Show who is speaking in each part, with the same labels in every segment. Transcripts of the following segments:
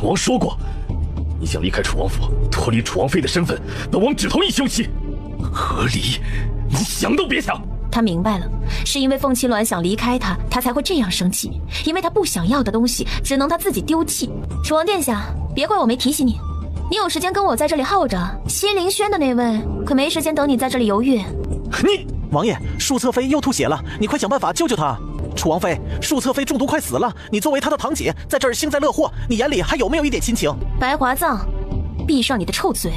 Speaker 1: 楚王说过，你想离开楚王府，脱离楚王妃的身份，那王只同意休妻。何离，你想都别想！
Speaker 2: 他明白了，是因为凤青鸾想离开他，他才会这样生气。因为他不想要的东西，只能他自己丢弃。楚王殿下，别怪我没提醒你，你有时间跟我在这里耗着。西凌轩的那位可没时间等你在这里犹豫。
Speaker 1: 你
Speaker 3: 王爷，树侧妃又吐血了，你快想办法救救她！楚王妃，树侧妃中毒快死了，你作为她的堂姐，在这儿幸灾乐祸，你眼里还有没有一点亲情？
Speaker 2: 白华藏，闭上你的臭嘴！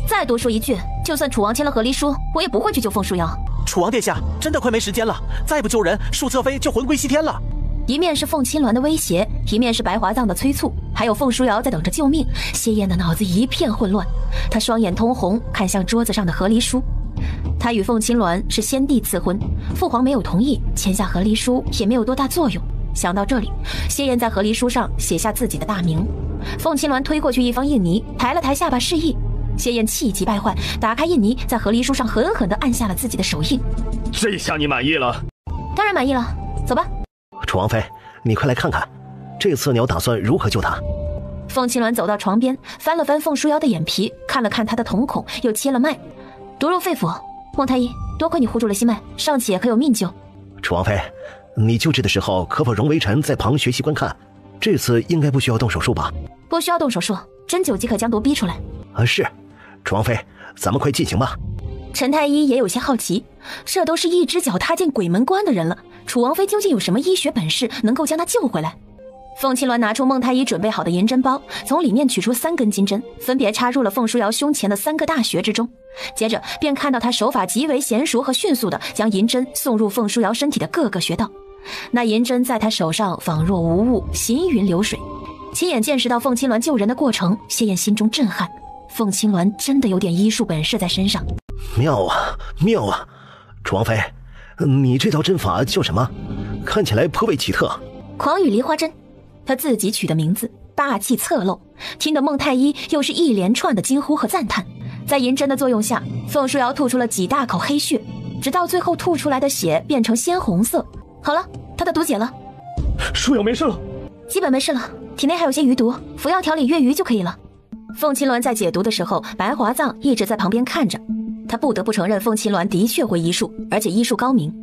Speaker 2: 再多说一句，就算楚王签了和离书，我也不会去救凤书瑶。
Speaker 3: 楚王殿下，真的快没时间了，再不救人，树侧妃就魂归西天了。
Speaker 2: 一面是凤青鸾的威胁，一面是白华藏的催促，还有凤书瑶在等着救命。谢燕的脑子一片混乱，她双眼通红，看向桌子上的和离书。他与凤青鸾是先帝赐婚，父皇没有同意，签下和离书也没有多大作用。想到这里，谢燕在和离书上写下自己的大名。凤青鸾推过去一方印泥，抬了抬下巴示意。谢燕气急败坏，打开印泥，在和离书上狠狠地按下了自己的手印。
Speaker 1: 这下你满意了？
Speaker 2: 当然满意了，走吧。
Speaker 4: 楚王妃，你快来看看，这次你要打算如何救他？
Speaker 2: 凤青鸾走到床边，翻了翻凤书瑶的眼皮，看了看她的瞳孔，又切了脉，毒入肺腑。孟太医，多亏你护住了心脉，尚且可有命救。
Speaker 4: 楚王妃，你救治的时候可否容微臣在旁学习观看？这次应该不需要动手术吧？
Speaker 2: 不需要动手术，针灸即可将毒逼出来。
Speaker 4: 是，楚王妃，咱们快进行吧。
Speaker 2: 陈太医也有些好奇，这都是一只脚踏进鬼门关的人了，楚王妃究竟有什么医学本事能够将他救回来？凤青鸾拿出孟太医准备好的银针包，从里面取出3根金针，分别插入了凤书瑶胸前的3个大穴之中。接着便看到他手法极为娴熟和迅速地将银针送入凤书瑶身体的各个穴道。那银针在他手上仿若无物，行云流水。亲眼见识到凤青鸾救人的过程，谢燕心中震撼。凤青鸾真的有点医术本事在身上。
Speaker 4: 妙啊妙啊！楚王妃，你这套针法叫什么？看起来颇为奇特。
Speaker 2: 狂雨梨花针，他自己取的名字，霸气侧漏，听得孟太医又是一连串的惊呼和赞叹。在银针的作用下，凤书瑶吐出了几大口黑血，直到最后吐出来的血变成鲜红色。好了，他的毒解了。
Speaker 1: 书瑶没事了？
Speaker 2: 基本没事了，体内还有些余毒，服药调理越余就可以了。凤青鸾在解毒的时候，白华藏一直在旁边看着。他不得不承认凤青鸾的确会医术，而且医术高明。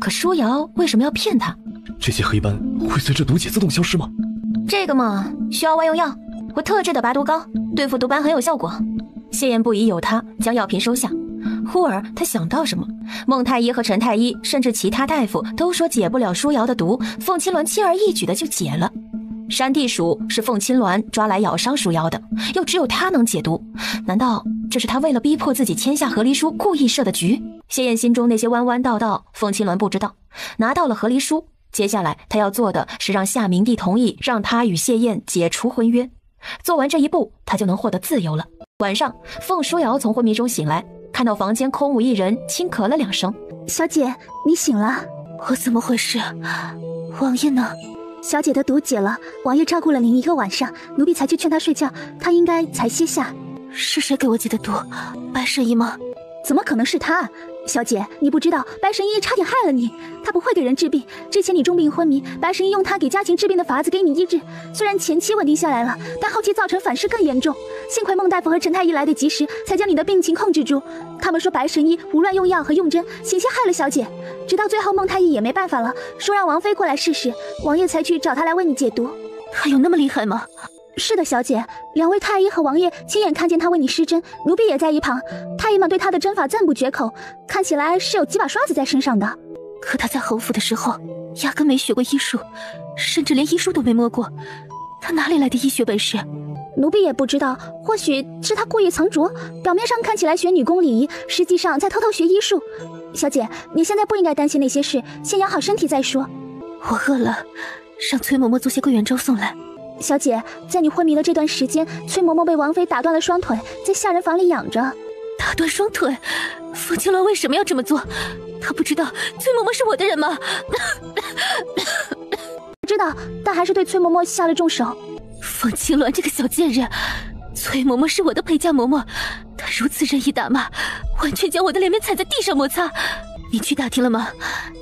Speaker 2: 可书瑶为什么要骗他？
Speaker 1: 这些黑斑会随着毒解自动消失吗？
Speaker 2: 这个嘛，需要外用药，我特制的拔毒膏，对付毒斑很有效果。谢燕不疑有他，将药瓶收下。忽而他想到什么，孟太医和陈太医甚至其他大夫都说解不了书瑶的毒，凤青鸾轻而易举的就解了。山地鼠是凤青鸾抓来咬伤书瑶的，又只有他能解毒，难道这是他为了逼迫自己签下和离书故意设的局？谢燕心中那些弯弯道道，凤青鸾不知道。拿到了和离书，接下来他要做的是让夏明帝同意让他与谢燕解除婚约。做完这一步，他就能获得自由了。晚上，凤书瑶从昏迷中醒来，看到房间空无一人，轻咳了2声。
Speaker 5: 小姐，你醒了？
Speaker 6: 我怎么回事？王爷呢？
Speaker 5: 小姐的毒解了，王爷照顾了您1个晚上，奴婢才去劝她睡觉，她应该才歇下。
Speaker 6: 是谁给我解的毒？白神医吗？
Speaker 5: 怎么可能是他？小姐，你不知道白神医差点害了你，他不会给人治病。之前你重病昏迷，白神医用他给家禽治病的法子给你医治，虽然前期稳定下来了，但后期造成反噬更严重。幸亏孟大夫和陈太医来得及时，才将你的病情控制住。他们说白神医胡乱用药和用针，险些害了小姐。直到最后孟太医也没办法了，说让王妃过来试试，王爷才去找他来为你解毒。
Speaker 6: 他有那么厉害吗？
Speaker 5: 是的，小姐，2位太医和王爷亲眼看见他为你施针，奴婢也在一旁。太医们对他的针法赞不绝口，看起来是有几把刷子在身上的。
Speaker 6: 可他在侯府的时候，压根没学过医术，甚至连医书都没摸过，他哪里来的医学本事？
Speaker 5: 奴婢也不知道，或许是他故意藏拙，表面上看起来学女工礼仪，实际上在偷偷学医术。小姐，你现在不应该担心那些事，先养好身体再说。
Speaker 6: 我饿了，让崔嬷嬷做些桂圆粥送来。
Speaker 5: 小姐，在你昏迷的这段时间，崔嬷嬷被王妃打断了双腿，在下人房里养着。
Speaker 6: 打断双腿？凤青鸾为什么要这么做？他不知道崔嬷嬷是我的人吗？
Speaker 5: 知道，但还是对崔嬷嬷下了重手。
Speaker 6: 凤青鸾这个小贱人，崔嬷嬷是我的陪嫁嬷嬷，她如此任意打骂，完全将我的脸面踩在地上摩擦。你去打听了吗？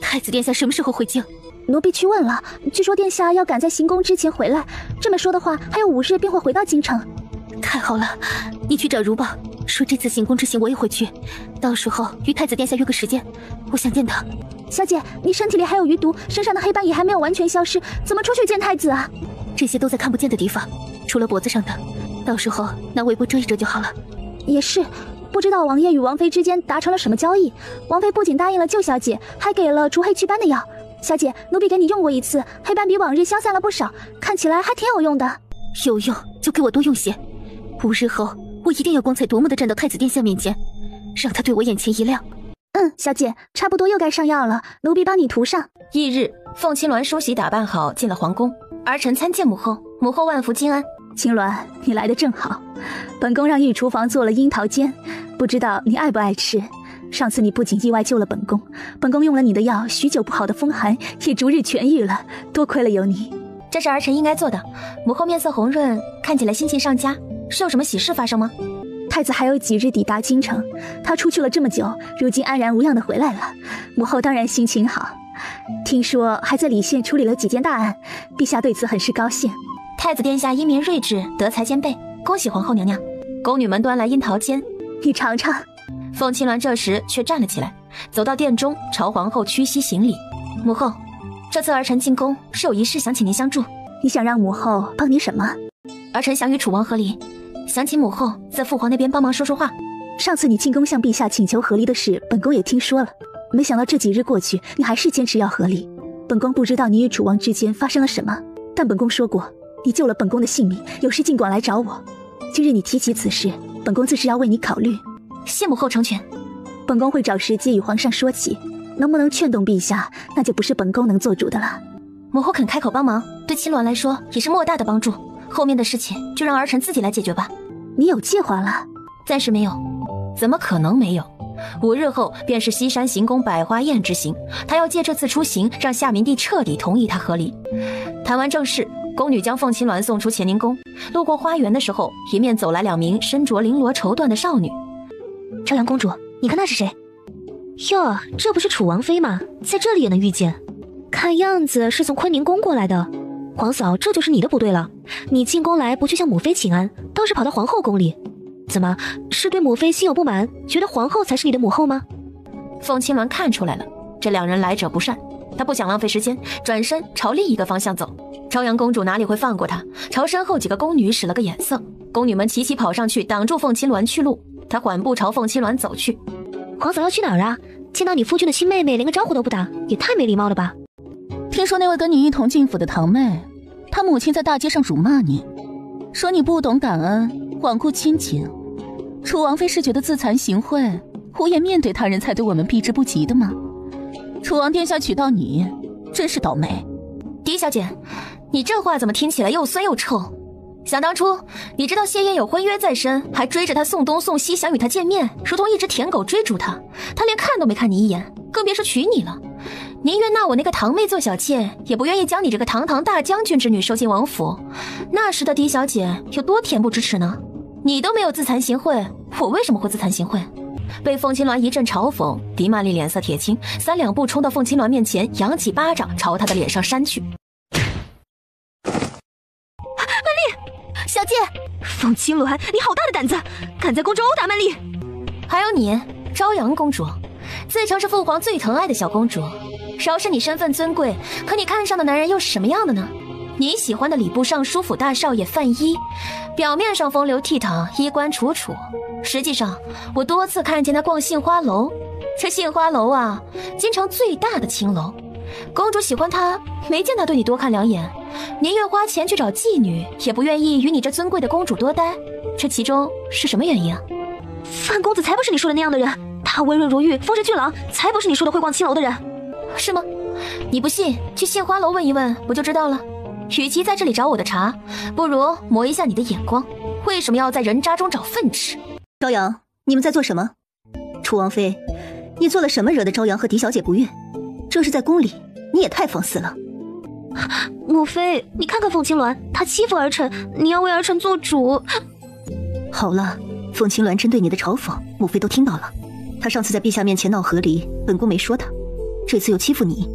Speaker 6: 太子殿下什么时候回京？
Speaker 5: 奴婢去问了，据说殿下要赶在行宫之前回来，这么说的话，还有5日便会回到京城。
Speaker 6: 太好了，你去找如宝，说这次行宫之行我也会去，到时候与太子殿下约个时间，我想见他。
Speaker 5: 小姐，你身体里还有余毒，身上的黑斑也还没有完全消失，怎么出去见太子啊？
Speaker 6: 这些都在看不见的地方，除了脖子上的，到时候拿围脖遮一遮就好了。
Speaker 5: 也是，不知道王爷与王妃之间达成了什么交易，王妃不仅答应了救小姐，还给了除黑祛斑的药。小姐，奴婢给你用过一次，黑斑比往日消散了不少，看起来还挺有用的。
Speaker 6: 有用就给我多用些，5日后我一定要光彩夺目的站到太子殿下面前，让他对我眼前一亮。
Speaker 5: 小姐，差不多又该上药了，奴婢帮你涂上。
Speaker 2: 翌日，凤青鸾梳洗打扮好，进了皇宫。儿臣参见母后，母后万福金安。
Speaker 5: 青鸾，你来得正好，本宫让御厨房做了樱桃煎，不知道你爱不爱吃。上次你不仅意外救了本宫，本宫用了你的药，许久不好的风寒也逐日痊愈了，多亏了有你。
Speaker 2: 这是儿臣应该做的。母后面色红润，看起来心情上佳，是有什么喜事发生吗？
Speaker 5: 太子还有几日抵达京城，他出去了这么久，如今安然无恙的回来了，母后当然心情好。听说还在礼县处理了几件大案，陛下对此很是高兴。
Speaker 2: 太子殿下英明睿智，德才兼备，恭喜皇后娘娘。宫女们端来樱桃煎，
Speaker 5: 你尝尝。
Speaker 2: 凤青鸾这时却站了起来，走到殿中，朝皇后屈膝行礼。母后，这次儿臣进宫是有一事想请您相助。
Speaker 5: 你想让母后帮你什么？
Speaker 2: 儿臣想与楚王和离，想请母后在父皇那边帮忙说说话。
Speaker 5: 上次你进宫向陛下请求和离的事，本宫也听说了，没想到这几日过去，你还是坚持要和离。本宫不知道你与楚王之间发生了什么，但本宫说过，你救了本宫的性命，有事尽管来找我。今日你提起此事，本宫自是要为你考虑。
Speaker 2: 谢母后成全。
Speaker 5: 本宫会找时机与皇上说起，能不能劝动陛下，那就不是本宫能做主的了。
Speaker 2: 母后肯开口帮忙，对青鸾来说也是莫大的帮助。后面的事情就让儿臣自己来解决吧。
Speaker 5: 你有计划了？
Speaker 2: 暂时没有。怎么可能没有？5日后便是西山行宫百花宴之行，他要借这次出行，让夏明帝彻底同意他和离。谈完正事，宫女将凤青鸾送出乾宁宫，路过花园的时候，迎面走来2名身着绫罗绸缎的少女。
Speaker 6: 朝阳公主，你看那是谁？哟，这不是楚王妃吗？在这里也能遇见？看样子是从坤宁宫过来的。皇嫂，这就是你的不对了，你进宫来不去向母妃请安，倒是跑到皇后宫里，怎么是对母妃心有不满，觉得皇后才是你的母后吗？
Speaker 2: 凤青鸾看出来了，这2人来者不善，他不想浪费时间，转身朝另一个方向走。朝阳公主哪里会放过他，朝身后几个宫女使了个眼色，宫女们齐齐跑上去挡住凤青鸾去路。他缓步朝凤青鸾走去。
Speaker 6: 皇嫂要去哪儿啊？见到你夫君的亲妹妹连个招呼都不打，也太没礼貌了吧。
Speaker 7: 听说那位跟你一同进府的堂妹，她母亲在大街上辱骂你，说你不懂感恩，罔顾亲情。楚王妃是觉得自惭形秽，无颜面对他人，才对我们避之不及的吗？楚王殿下娶到你，真是倒霉。
Speaker 2: 狄小姐，你这话怎么听起来又酸又臭？想当初，你知道谢燕有婚约在身，还追着他送东送西，想与他见面，如同一只舔狗追逐他，他连看都没看你一眼，更别说娶你了。宁愿纳我那个堂妹做小妾，也不愿意将你这个堂堂大将军之女收进王府。那时的狄小姐有多恬不知耻呢？你都没有自惭形秽，我为什么会自惭形秽？被凤青鸾一阵嘲讽，狄曼丽脸色铁青，3两步冲到凤青鸾面前，扬起巴掌朝她的脸上扇去。
Speaker 6: 小姐，凤青鸾，你好大的胆子，敢在宫中殴打曼丽！
Speaker 2: 还有你，朝阳公主，自称是父皇最疼爱的小公主，饶是你身份尊贵，可你看上的男人又是什么样的呢？你喜欢的礼部尚书府大少爷范一，表面上风流倜傥，衣冠楚楚，实际上我多次看见他逛杏花楼，这杏花楼啊，京城最大的青楼。公主喜欢他，没见他对你多看2眼，宁愿花钱去找妓女，也不愿意与你这尊贵的公主多待，这其中是什么原因啊？
Speaker 6: 范公子才不是你说的那样的人，他温润如玉，风神俊朗，才不是你说的会逛青楼的人。
Speaker 2: 是吗？你不信，去杏花楼问一问，不就知道了。与其在这里找我的茬，不如磨一下你的眼光，为什么要在人渣中找粪吃？
Speaker 8: 朝阳，你们在做什么？楚王妃，你做了什么惹得朝阳和狄小姐不悦？这是在宫里，你也太放肆了。
Speaker 6: 母妃，你看看凤青鸾，她欺负儿臣，你要为儿臣做主。
Speaker 8: 好了，凤青鸾针对你的嘲讽，母妃都听到了。她上次在陛下面前闹和离，本宫没说她，这次又欺负你，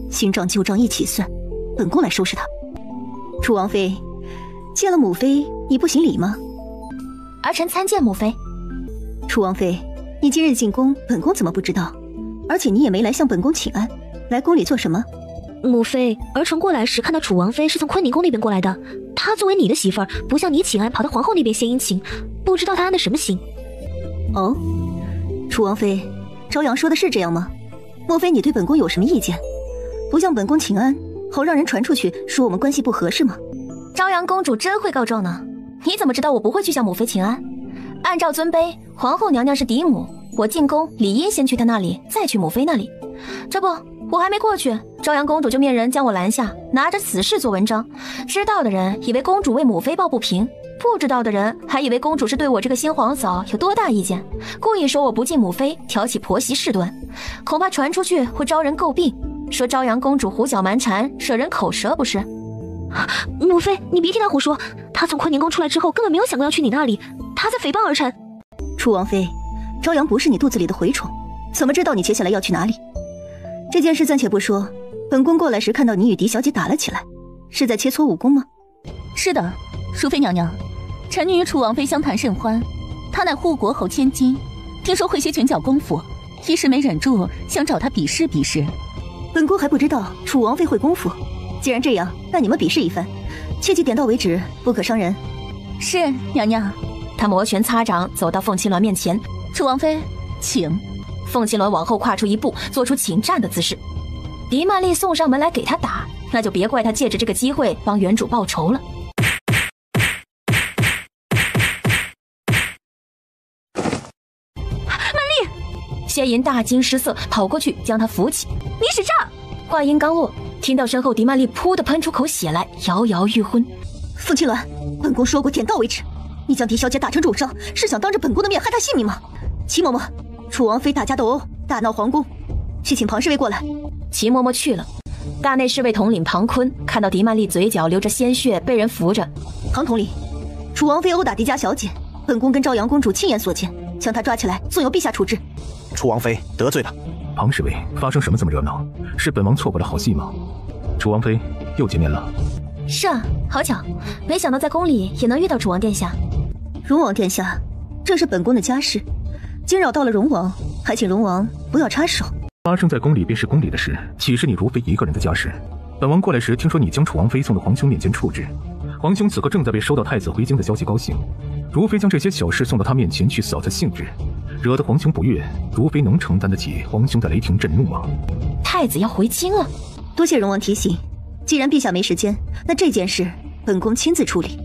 Speaker 8: 新账旧账一起算，本宫来收拾他。楚王妃，见了母妃，你不行礼吗？
Speaker 2: 儿臣参见母妃。
Speaker 8: 楚王妃，你今日进宫，本宫怎么不知道？而且你也没来向本宫请安，来宫里做什么？
Speaker 6: 母妃，儿臣过来时看到楚王妃是从坤宁宫那边过来的，她作为你的媳妇儿，不向你请安，跑到皇后那边献殷勤，不知道她安的什么心。
Speaker 8: 哦，楚王妃，朝阳说的是这样吗？莫非你对本宫有什么意见？不向本宫请安，好让人传出去说我们关系不和是吗？
Speaker 2: 朝阳公主真会告状呢，你怎么知道我不会去向母妃请安？按照尊卑，皇后娘娘是嫡母，我进宫理应先去她那里，再去母妃那里。这不，我还没过去，朝阳公主就面人将我拦下，拿着此事做文章。知道的人以为公主为母妃抱不平，不知道的人还以为公主是对我这个新皇嫂有多大意见，故意说我不敬母妃，挑起婆媳事端。恐怕传出去会招人诟病，说朝阳公主胡搅蛮缠，惹人口舌不是？
Speaker 6: 母妃，你别听她胡说，她从坤宁宫出来之后根本没有想过要去你那里，她在诽谤儿臣。
Speaker 8: 楚王妃，朝阳不是你肚子里的蛔虫，怎么知道你接下来要去哪里？这件事暂且不说，本宫过来时看到你与狄小姐打了起来，是在切磋武功吗？
Speaker 7: 是的，淑妃娘娘，臣女与楚王妃相谈甚欢，她乃护国侯千金，听说会些拳脚功夫，一时没忍住想找她比试比试。
Speaker 8: 本宫还不知道楚王妃会功夫，既然这样，那你们比试一番，切记点到为止，不可伤人。
Speaker 7: 是娘娘。
Speaker 2: 她摩拳擦掌走到凤青鸾面前，
Speaker 7: 楚王妃，请。
Speaker 2: 凤青鸾往后跨出一步，做出请战的姿势。狄曼丽送上门来给她打，那就别怪她借着这个机会帮原主报仇了。
Speaker 6: 曼丽，
Speaker 2: 谢银大惊失色，跑过去将她扶起。
Speaker 6: 你使诈！
Speaker 2: 话音刚落，听到身后狄曼丽噗的喷出口血来，摇摇欲昏。
Speaker 8: 凤青鸾，本宫说过点到为止，你将狄小姐打成重伤，是想当着本宫的面害她性命吗？齐嬷嬷，楚王妃大家斗殴，大闹皇宫，去请庞侍卫过来。
Speaker 2: 齐嬷嬷去了。大内侍卫统领庞坤看到狄曼丽嘴角流着鲜血，被人扶着。
Speaker 8: 庞统领，楚王妃殴打狄家小姐，本宫跟朝阳公主亲眼所见，将她抓起来，纵由陛下处置。
Speaker 3: 楚王妃得罪了。
Speaker 1: 庞侍卫，发生什么这么热闹？是本王错过了好戏吗？楚王妃又见面了。
Speaker 2: 是啊，好巧，没想到在宫里也能遇到楚王殿下。
Speaker 8: 荣王殿下，这是本宫的家事，惊扰到了荣王，还请荣王不要插手。
Speaker 1: 发生在宫里便是宫里的事，岂是你如妃一个人的家事？本王过来时听说你将楚王妃送到皇兄面前处置，皇兄此刻正在为收到太子回京的消息高兴，如妃将这些小事送到他面前去扫他兴致，惹得皇兄不悦，如妃能承担得起皇兄的雷霆震怒吗？
Speaker 2: 太子要回京了，
Speaker 8: 多谢荣王提醒。既然陛下没时间，那这件事本宫亲自处理。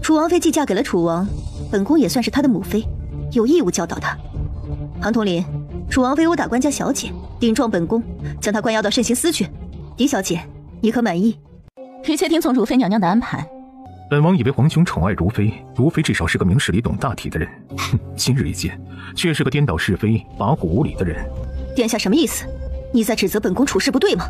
Speaker 8: 楚王妃既嫁给了楚王，本宫也算是她的母妃，有义务教导她。庞统领，楚王妃殴打官家小姐，顶撞本宫，将她关押到慎刑司去。狄小姐，你可满意？
Speaker 7: 一切听从如妃娘娘的安排。
Speaker 1: 本王以为皇兄宠爱如妃，如妃至少是个明事理懂大体的人，哼，今日一见，却是个颠倒是非、跋扈无礼的人。
Speaker 8: 殿下什么意思？你在指责本宫处事不对吗？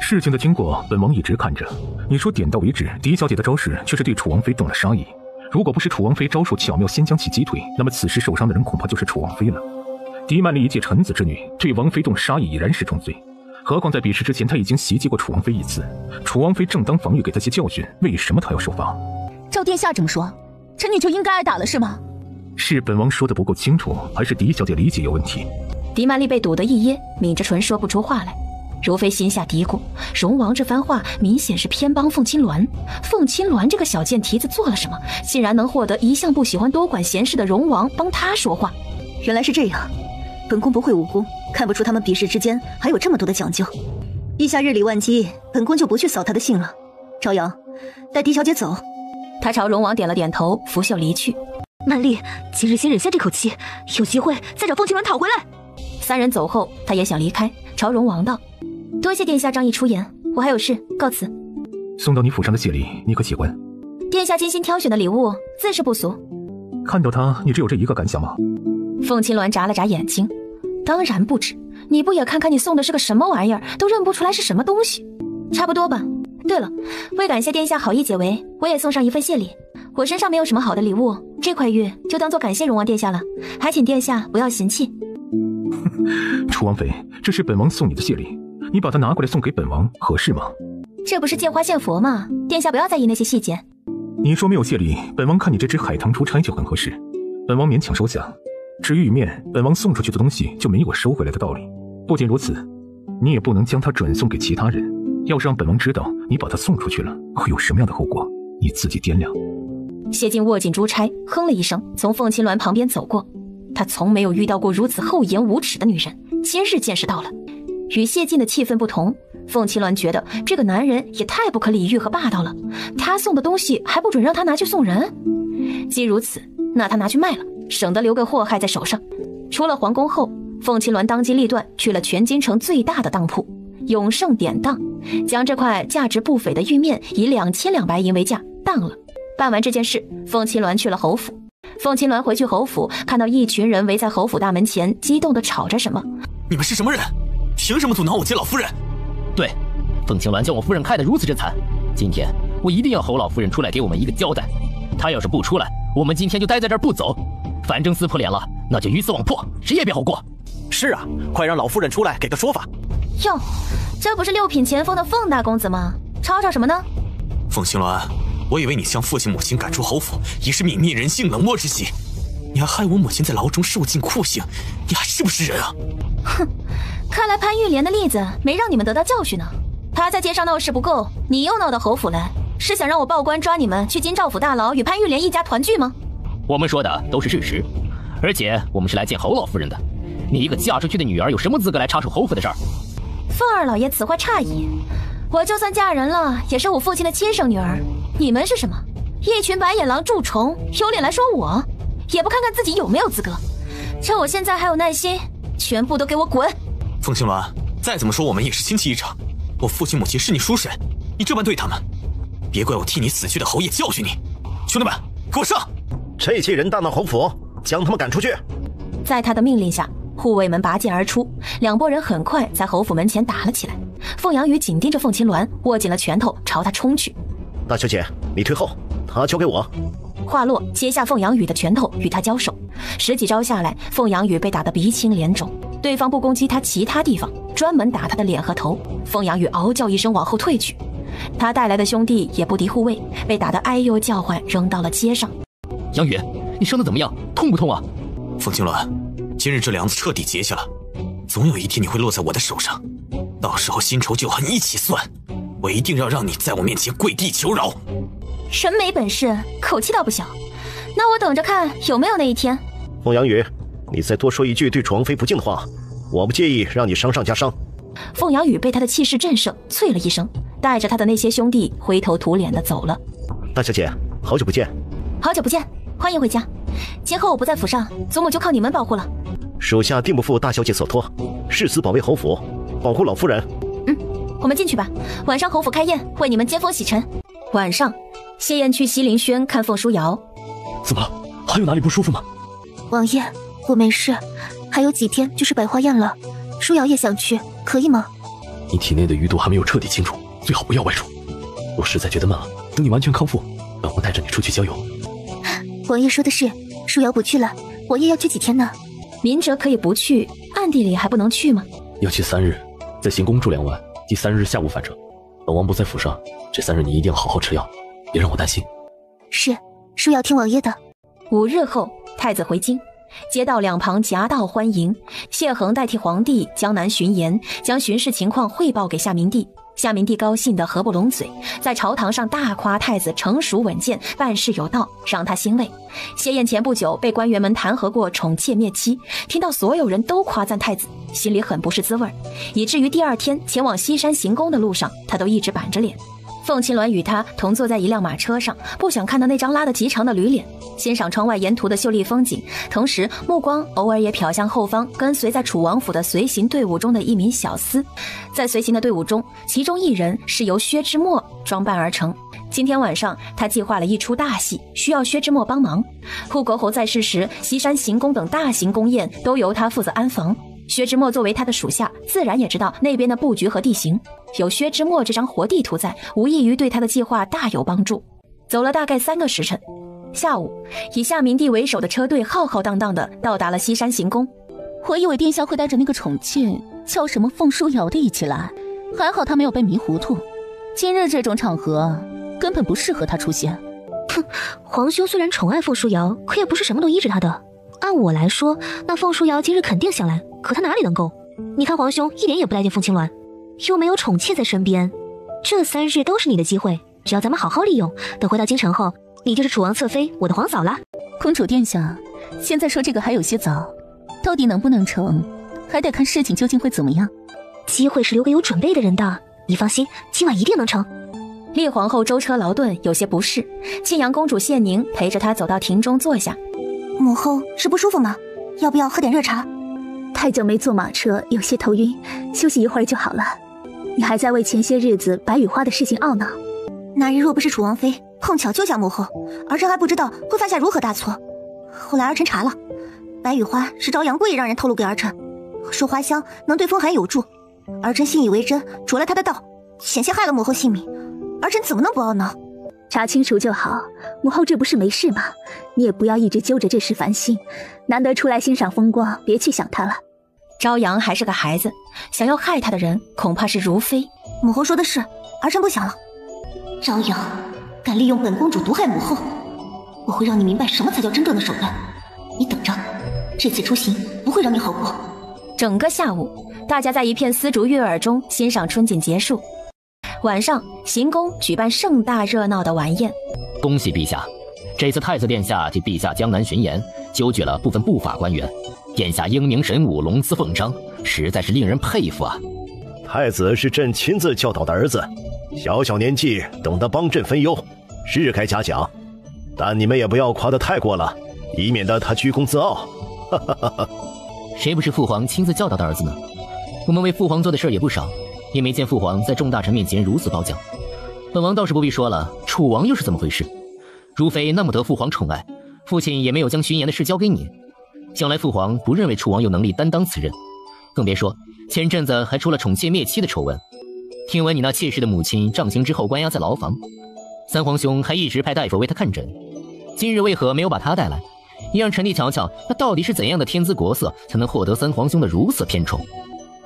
Speaker 1: 事情的经过，本王一直看着。你说点到为止，狄小姐的招式却是对楚王妃动了杀意。如果不是楚王妃招数巧妙，先将其击退，那么此时受伤的人恐怕就是楚王妃了。狄曼丽一介臣子之女，对王妃动杀意已然是重罪。何况在比试之前，她已经袭击过楚王妃一次。楚王妃正当防御，给她些教训，为什么她要受罚？
Speaker 7: 照殿下这么说，臣女就应该挨打了是吗？
Speaker 1: 是本王说的不够清楚，还是狄小姐理解有问题？
Speaker 2: 狄曼丽被堵得一噎，抿着唇说不出话来。如妃心下嘀咕，荣王这番话明显是偏帮凤青鸾。凤青鸾这个小贱蹄子做了什么，竟然能获得一向不喜欢多管闲事的荣王帮他说话？
Speaker 8: 原来是这样，本宫不会武功，看不出他们比试之间还有这么多的讲究。陛下日理万机，本宫就不去扫他的兴了。朝阳，带狄小姐走。
Speaker 2: 他朝荣王点了点头，拂袖离去。
Speaker 6: 曼丽，今日先忍下这口气，有机会再找凤青鸾讨回来。
Speaker 2: 三人走后，他也想离开，朝荣王道：多谢殿下仗义出言，我还有事，告辞。
Speaker 1: 送到你府上的谢礼，你可喜欢？
Speaker 2: 殿下精心挑选的礼物，自是不俗。
Speaker 1: 看到它，你只有这一个感想吗？
Speaker 2: 凤青鸾眨了眨眼睛，当然不止。你不也看看你送的是个什么玩意儿，都认不出来是什么东西。差不多吧。对了，为感谢殿下好意解围，我也送上一份谢礼。我身上没有什么好的礼物，这块玉就当做感谢荣王殿下了，还请殿下不要嫌弃。
Speaker 1: 楚王妃，这是本王送你的谢礼，你把它拿过来送给本王，合适吗？
Speaker 2: 这不是借花献佛吗？殿下不要在意那些细节。
Speaker 1: 你说没有谢礼，本王看你这只海棠出差就很合适，本王勉强收下。至于玉面，本王送出去的东西就没有收回来的道理。不仅如此，你也不能将它转送给其他人。要是让本王知道你把它送出去了，会有什么样的后果，你自己掂量。
Speaker 2: 谢晋握紧珠钗，哼了一声，从凤青鸾旁边走过。他从没有遇到过如此厚颜无耻的女人，今日见识到了。与谢晋的气氛不同，凤青鸾觉得这个男人也太不可理喻和霸道了。他送的东西还不准让他拿去送人？既如此，那他拿去卖了，省得留个祸害在手上。出了皇宫后，凤青鸾当机立断去了全京城最大的当铺永盛典当，将这块价值不菲的玉面以2200白银为价当了。办完这件事，凤青鸾去了侯府。凤青鸾回去侯府，看到一群人围在侯府大门前，激动地吵着什么。
Speaker 9: 你们是什么人？凭什么阻挠我接老夫人？
Speaker 10: 对，凤青鸾将我夫人害得如此之惨，今天我一定要侯老夫人出来给我们一个交代。她要是不出来，我们今天就待在这儿不走。反正撕破脸了，那就鱼死网破，谁也别好过。
Speaker 3: 是啊，快让老夫人出来给个说法。
Speaker 2: 哟，这不是六品前锋的凤大公子吗？吵吵什么呢？
Speaker 9: 凤青鸾，我以为你将父亲母亲赶出侯府已是泯灭人性冷漠之喜，你还害我母亲在牢中受尽酷刑，你还是不是人啊？
Speaker 2: 哼，看来潘玉莲的例子没让你们得到教训呢。他在街上闹事不够，你又闹到侯府来，是想让我报官抓你们去京兆府大牢与潘玉莲一家团聚吗？
Speaker 10: 我们说的都是事实，而且我们是来见侯老夫人的。你一个嫁出去的女儿有什么资格来插手侯府的事儿？
Speaker 2: 凤二老爷此话差矣，我就算嫁人了，也是我父亲的亲生女儿。你们是什么？一群白眼狼蛀虫，有脸来说我？也不看看自己有没有资格？趁我现在还有耐心，全部都给我滚！
Speaker 9: 凤青鸾，再怎么说我们也是亲戚一场，我父亲母亲是你叔婶，你这般对他们，别怪我替你死去的侯爷教训你。兄弟们，给我上！
Speaker 4: 这些人大闹侯府，将他们赶出去。
Speaker 2: 在他的命令下，护卫们拔剑而出，两拨人很快在侯府门前打了起来。凤阳宇紧盯着凤青鸾，握紧了拳头朝他冲去。
Speaker 4: 大小姐，你退后，他交给我。
Speaker 2: 话落，接下凤阳宇的拳头与他交手，十几招下来，凤阳宇被打得鼻青脸肿。对方不攻击他其他地方，专门打他的脸和头。凤阳宇嗷叫一声往后退去，他带来的兄弟也不敌护卫，被打得哎呦叫唤，扔到了街上。
Speaker 10: 杨宇，你伤得怎么样？痛不痛啊？
Speaker 9: 凤青鸾，今日这梁子彻底结下了，总有一天你会落在我的手上，到时候新仇旧恨一起算，我一定要让你在我面前跪地求饶。
Speaker 2: 人没本事，口气倒不小，那我等着看有没有那一天。
Speaker 4: 凤阳宇，你再多说一句对楚王妃不敬的话，我不介意让你伤上加伤。
Speaker 2: 凤阳宇被他的气势震慑，啐了一声，带着他的那些兄弟灰头土脸的走了。
Speaker 4: 大小姐，好久不见。
Speaker 2: 好久不见，欢迎回家。今后我不在府上，祖母就靠你们保护了。
Speaker 4: 属下定不负大小姐所托，誓死保卫侯府，保护老夫人。
Speaker 2: 我们进去吧，晚上侯府开宴，为你们接风洗尘。晚上，谢燕去西林轩看凤书瑶。
Speaker 1: 怎么了？还有哪里不舒服吗？
Speaker 5: 王爷，我没事，还有几天就是百花宴了，舒瑶也想去，可以吗？
Speaker 1: 你体内的余毒还没有彻底清除，最好不要外出。我实在觉得闷了，等你完全康复，本王带着你出去郊游。
Speaker 5: 王爷说的是，舒瑶不去了，王爷要去几天呢？
Speaker 2: 明哲可以不去，暗地里还不能去吗？
Speaker 1: 要去3日，在行宫住2晚，第3日下午返程。本王不在府上，这3日你一定要好好吃药，别让我担心。
Speaker 5: 是，舒瑶听王爷的。
Speaker 2: 5日后，太子回京，街道两旁夹道欢迎。谢恒代替皇帝江南巡盐，将巡视情况汇报给夏明帝。夏明帝高兴得合不拢嘴，在朝堂上大夸太子成熟稳健，办事有道，让他欣慰。谢燕前不久被官员们弹劾过宠妾灭妻，听到所有人都夸赞太子，心里很不是滋味，以至于第2天前往西山行宫的路上，他都一直板着脸。凤青鸾与他同坐在一辆马车上，不想看到那张拉得极长的驴脸，欣赏窗外沿途的秀丽风景，同时目光偶尔也瞟向后方跟随在楚王府的随行队伍中的一名小厮。在随行的队伍中，其中一人是由薛之墨装扮而成。今天晚上他计划了一出大戏，需要薛之墨帮忙。护国侯在世时，西山行宫等大型宫宴都由他负责安防。薛之墨作为他的属下，自然也知道那边的布局和地形，有薛之墨这张活地图在，无异于对他的计划大有帮助。走了大概3个时辰，下午以夏明帝为首的车队浩浩荡荡地到达了西山行宫。
Speaker 7: 我以为殿下会带着那个宠妾叫什么凤书瑶的一起来，还好他没有被迷糊涂。今日这种场合根本不适合他出现。
Speaker 6: 哼，皇兄虽然宠爱凤书瑶，可也不是什么都依着他的。按我来说，那凤书瑶今日肯定想来，可他哪里能够？你看皇兄一点也不待见凤青鸾，又没有宠妾在身边，这3日都是你的机会，只要咱们好好利用，等回到京城后，你就是楚王侧妃，我的皇嫂了。
Speaker 7: 公主殿下，现在说这个还有些早，到底能不能成，还得看事情究竟会怎么样。
Speaker 6: 机会是留给有准备的人的，你放心，今晚一定能成。
Speaker 2: 厉皇后舟车劳顿，有些不适，庆阳公主谢宁陪着她走到庭中坐下。
Speaker 8: 母后是不舒服吗？要不要喝点热茶？
Speaker 5: 太久没坐马车，有些头晕，休息一会儿就好了。你还在为前些日子白羽花的事情懊恼？
Speaker 8: 那日若不是楚王妃碰巧救下母后，儿臣还不知道会犯下如何大错。后来儿臣查了，白羽花是朝阳贵让人透露给儿臣，说花香能对风寒有助，儿臣信以为真，着了他的道，险些害了母后性命，儿臣怎么能不懊恼？
Speaker 5: 查清楚就好，母后这不是没事吗？你也不要一直揪着这事烦心，难得出来欣赏风光，别去想他了。
Speaker 2: 朝阳还是个孩子，想要害他的人恐怕是如妃。
Speaker 8: 母后说的是，儿臣不想了。朝阳敢利用本公主毒害母后，我会让你明白什么才叫真正的手段。你等着，这次出行不会让你好过。
Speaker 2: 整个下午，大家在一片丝竹悦耳中欣赏春景结束。晚上，行宫举办盛大热闹的晚宴。
Speaker 10: 恭喜陛下，这次太子殿下替陛下江南巡盐，纠举了部分不法官员，殿下英明神武，龙姿凤章，实在是令人佩服啊！
Speaker 4: 太子是朕亲自教导的儿子，小小年纪懂得帮朕分忧，是该嘉奖。但你们也不要夸得太过了，以免得他居功自傲。哈哈哈哈！
Speaker 10: 谁不是父皇亲自教导的儿子呢？我们为父皇做的事也不少，也没见父皇在众大臣面前如此褒奖。本王倒是不必说了，楚王又是怎么回事？如妃那么得父皇宠爱，父亲也没有将巡盐的事交给你，想来父皇不认为楚王有能力担当此任，更别说前阵子还出了宠妾灭妻的丑闻。听闻你那妾室的母亲杖刑之后关押在牢房，三皇兄还一直派大夫为她看诊，今日为何没有把她带来，也让臣弟瞧瞧那到底是怎样的天姿国色，才能获得三皇兄的如此偏宠？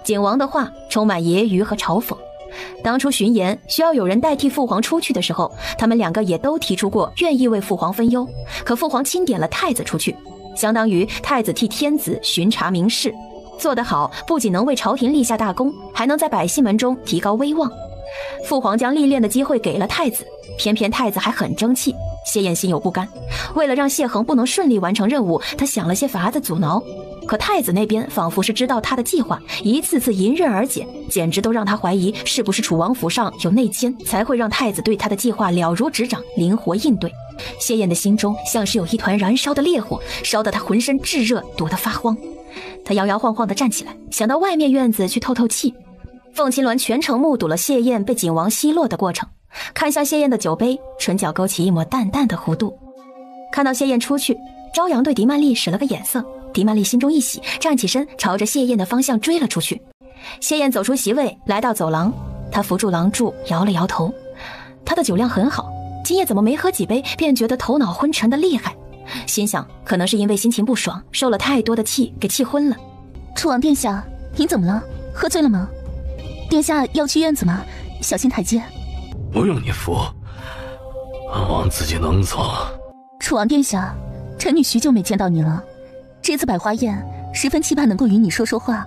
Speaker 2: 景王的话充满揶揄和嘲讽。当初巡盐需要有人代替父皇出去的时候，他们2个也都提出过愿意为父皇分忧，可父皇钦点了太子出去，相当于太子替天子巡查民事，做得好不仅能为朝廷立下大功，还能在百姓们中提高威望。父皇将历练的机会给了太子，偏偏太子还很争气。谢燕心有不甘，为了让谢恒不能顺利完成任务，他想了些法子阻挠。可太子那边仿佛是知道他的计划，一次次迎刃而解，简直都让他怀疑是不是楚王府上有内奸，才会让太子对他的计划了如指掌，灵活应对。谢燕的心中像是有一团燃烧的烈火，烧得他浑身炙热，躲得发慌。他摇摇晃晃地站起来，想到外面院子去透透气。凤青鸾全程目睹了谢燕被景王奚落的过程，看向谢燕的酒杯，唇角勾起一抹淡淡的弧度。看到谢燕出去，朝阳对狄曼丽使了个眼色，狄曼丽心中一喜，站起身朝着谢燕的方向追了出去。谢燕走出席位，来到走廊，她扶住廊柱，摇了摇头。她的酒量很好，今夜怎么没喝几杯便觉得头脑昏沉的厉害，心想可能是因为心情不爽，受了太多的气给气昏了。
Speaker 7: 楚王殿下，您怎么了？喝醉了吗？殿下要去院子吗？小心台阶。
Speaker 1: 不用你扶，本王自己能走。
Speaker 7: 楚王殿下，臣女许久没见到你了，这次百花宴十分期盼能够与你说说话。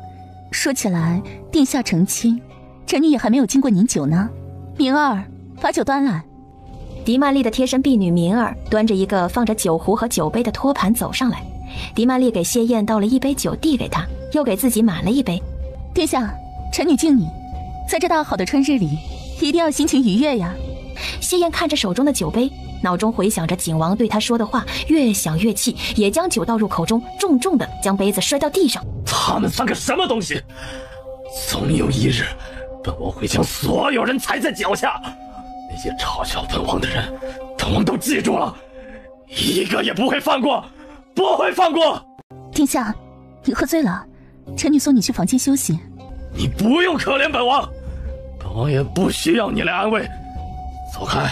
Speaker 7: 说起来，殿下成亲，臣女也还没有敬过您酒呢。明儿，把酒端来。
Speaker 2: 狄曼丽的贴身婢女明儿端着一个放着酒壶和酒杯的托盘走上来，狄曼丽给谢燕倒了一杯酒递给她，又给自己满了一杯。
Speaker 7: 殿下，臣女敬你，在这大好的春日里，一定要心情愉悦呀。
Speaker 2: 谢燕看着手中的酒杯，脑中回想着景王对她说的话，越想越气，也将酒倒入口中，重重的将杯子摔到地上。
Speaker 1: 他们3个什么东西？总有一日，本王会将所有人踩在脚下。那些嘲笑本王的人，本王都记住了，一个也不会放过，不会放过。
Speaker 7: 殿下，你喝醉了，臣女送你去房间休息。
Speaker 1: 你不用可怜本王，本王也不需要你来安慰。走开，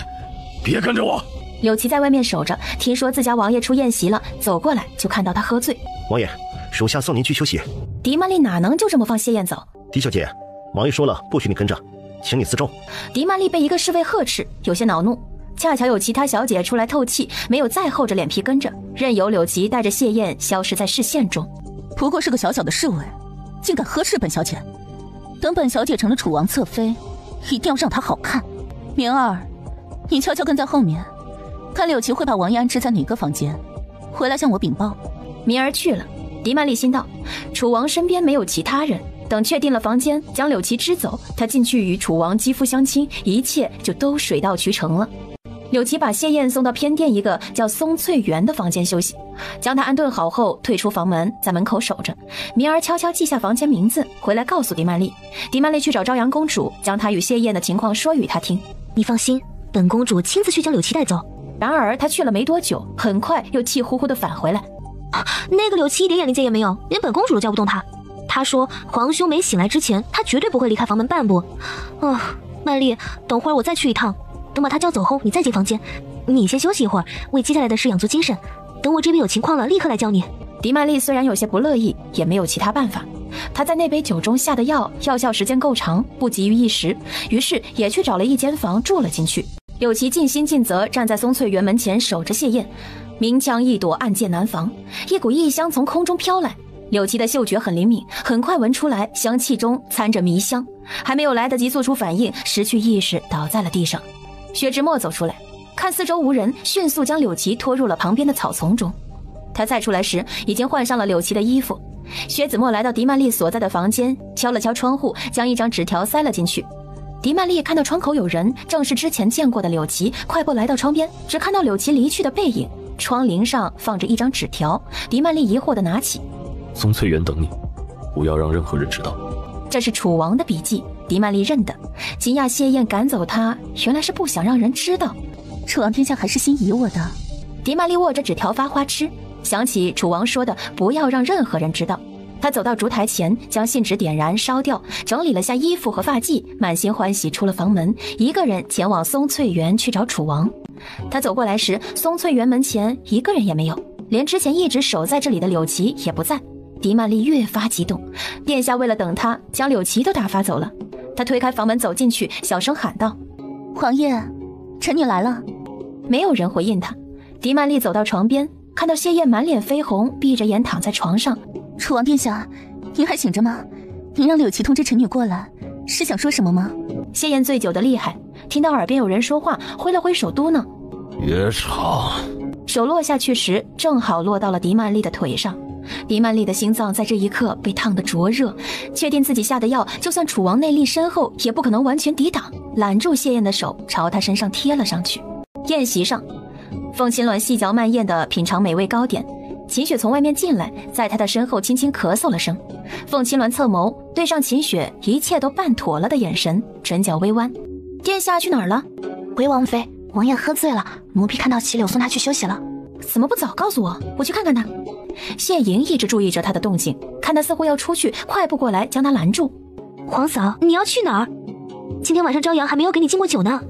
Speaker 1: 别跟着我。
Speaker 2: 柳琪在外面守着，听说自家王爷出宴席了，走过来就看到他喝醉。
Speaker 4: 王爷，属下送您去休息。
Speaker 2: 狄曼丽哪能就这么放谢燕走？
Speaker 4: 狄小姐，王爷说了不许你跟着，请你自重。
Speaker 2: 狄曼丽被一个侍卫呵斥，有些恼怒。恰巧有其他小姐出来透气，没有再厚着脸皮跟着，任由柳琪带着谢燕消失在视线中。
Speaker 7: 不过是个小小的侍卫，竟敢呵斥本小姐。等本小姐成了楚王侧妃，一定要让她好看。明儿，你悄悄跟在后面，看柳琪会把王爷安置在哪个房间，回来向我禀报。
Speaker 2: 明儿去了，狄曼丽心道，楚王身边没有其他人，等确定了房间，将柳琪支走，他进去与楚王肌肤相亲，一切就都水到渠成了。柳琪把谢燕送到偏殿一个叫松翠园的房间休息，将她安顿好后退出房门，在门口守着。明儿悄悄记下房间名字，回来告诉狄曼丽。狄曼丽去找朝阳公主，将她与谢燕的情况说与她听。
Speaker 6: 你放心，本公主亲自去将柳琪带走。
Speaker 2: 然而她去了没多久，很快又气呼呼地返回来。
Speaker 6: 那个柳琪一点眼力见也没有，连本公主都叫不动她。她说皇兄没醒来之前，她绝对不会离开房门半步。曼丽，等会儿我再去一趟。等把他叫走后，你再进房间。你先休息一会儿，为接下来的事养足精神。等我这边有情况了，立刻来叫你。
Speaker 2: 狄曼丽虽然有些不乐意，也没有其他办法。她在那杯酒中下的药，药效时间够长，不急于一时，于是也去找了一间房住了进去。柳琪尽心尽责站在松翠园门前守着谢燕，明枪易躲，暗箭难防。一股异香从空中飘来，柳琪的嗅觉很灵敏，很快闻出来香气中掺着迷香，还没有来得及做出反应，失去意识倒在了地上。薛之墨走出来，看四周无人，迅速将柳琪拖入了旁边的草丛中。他再出来时，已经换上了柳琪的衣服。薛子墨来到狄曼丽所在的房间，敲了敲窗户，将一张纸条塞了进去。狄曼丽看到窗口有人，正是之前见过的柳琪，快步来到窗边，只看到柳琪离去的背影。窗棂上放着一张纸条，狄曼丽疑惑地拿起。
Speaker 11: 松翠园等你，不要让任何人知道。
Speaker 2: 这是楚王的笔记，狄曼丽认得，惊讶谢燕赶走他，原来是不想让人知道。
Speaker 7: 楚王殿下还是心仪我的。
Speaker 2: 狄曼丽握着纸条发花痴，想起楚王说的不要让任何人知道。他走到烛台前，将信纸点燃烧掉，整理了下衣服和发髻，满心欢喜出了房门，一个人前往松翠园去找楚王。他走过来时，松翠园门前一个人也没有，连之前一直守在这里的柳琪也不在。狄曼丽越发激动，殿下为了等他，将柳琪都打发走了。他推开房门走进去，小声喊道：
Speaker 7: 皇爷，臣女来了。
Speaker 2: 没有人回应他。狄曼丽走到床边，看到谢燕满脸绯红，闭着眼躺在床上。
Speaker 7: 楚王殿下，您还醒着吗？您让柳琪通知臣女过来，是想说什么吗？
Speaker 2: 谢燕醉酒的厉害，听到耳边有人说话，挥了挥手嘟囔：
Speaker 11: 别吵。
Speaker 2: 手落下去时，正好落到了狄曼丽的腿上。狄曼丽的心脏在这一刻被烫得灼热，确定自己下的药就算楚王内力深厚，也不可能完全抵挡，揽住谢燕的手朝他身上贴了上去。宴席上，凤青鸾细嚼慢咽地品尝美味糕点，秦雪从外面进来，在他的身后轻轻咳嗽了声。凤青鸾侧眸对上秦雪一切都办妥了的眼神，唇角微弯。殿下去哪儿了？
Speaker 6: 回王妃，王爷喝醉了，奴婢看到齐柳送他去休息了。
Speaker 2: 怎么不早告诉我，我去看看他。谢莹一直注意着他的动静，看他似乎要出去，快步过来将他拦住。
Speaker 6: 皇嫂，你要去哪儿？今天晚上朝阳还没有给你敬过酒呢。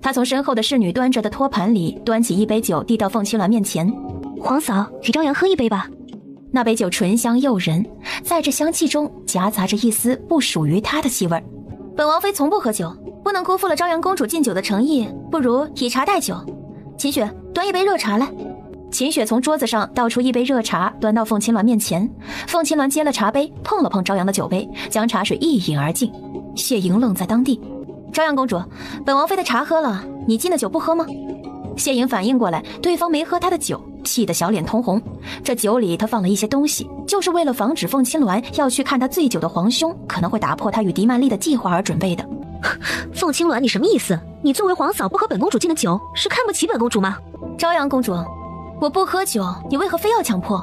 Speaker 2: 他从身后的侍女端着的托盘里端起一杯酒，递到凤青鸾面前。
Speaker 6: 皇嫂，给朝阳喝一杯吧。
Speaker 2: 那杯酒醇香诱人，在这香气中夹杂着一丝不属于他的气味。本王妃从不喝酒，不能辜负了朝阳公主敬酒的诚意，不如以茶代酒。秦雪，端一杯热茶来。秦雪从桌子上倒出一杯热茶，端到凤青鸾面前。凤青鸾接了茶杯，碰了碰朝阳的酒杯，将茶水一饮而尽。谢莹愣在当地。朝阳公主，本王妃的茶喝了，你敬的酒不喝吗？谢莹反应过来，对方没喝她的酒，气得小脸通红。这酒里她放了一些东西，就是为了防止凤青鸾要去看她醉酒的皇兄可能会打破她与狄曼丽的计划而准备的。
Speaker 6: 凤青鸾，你什么意思？你作为皇嫂不喝本公主敬的酒，是看不起本公主吗？
Speaker 2: 朝阳公主，我不喝酒，你为何非要强迫？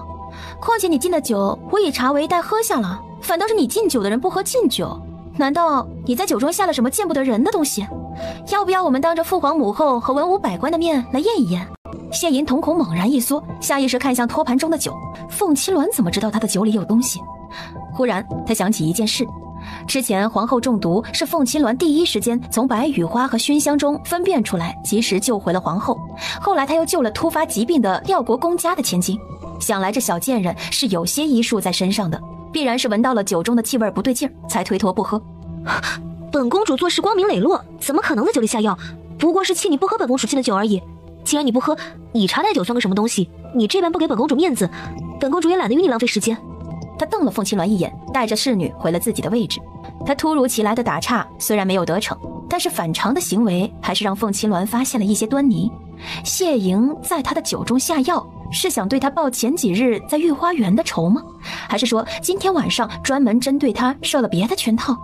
Speaker 2: 况且你敬的酒，我以茶为代喝下了，反倒是你敬酒的人不喝敬酒，难道你在酒中下了什么见不得人的东西？要不要我们当着父皇母后和文武百官的面来验一验？谢银瞳孔猛然一缩，下意识看向托盘中的酒。凤七鸾怎么知道他的酒里有东西？忽然他想起一件事，之前皇后中毒是凤七鸾第一时间从白羽花和熏香中分辨出来，及时救回了皇后。后来他又救了突发疾病的廖国公家的千金，想来这小贱人是有些医术在身上的，必然是闻到了酒中的气味不对劲儿，才推脱不喝。
Speaker 6: 本公主做事光明磊落，怎么可能在酒里下药？不过是气你不喝本公主敬的酒而已。既然你不喝，以茶代酒算个什么东西？你这般不给本公主面子，本公主也懒得与你浪费时间。
Speaker 2: 他瞪了凤青鸾一眼，带着侍女回了自己的位置。他突如其来的打岔虽然没有得逞，但是反常的行为还是让凤青鸾发现了一些端倪。谢莹在他的酒中下药，是想对他报前几日在御花园的仇吗？还是说今天晚上专门针对他设了别的圈套？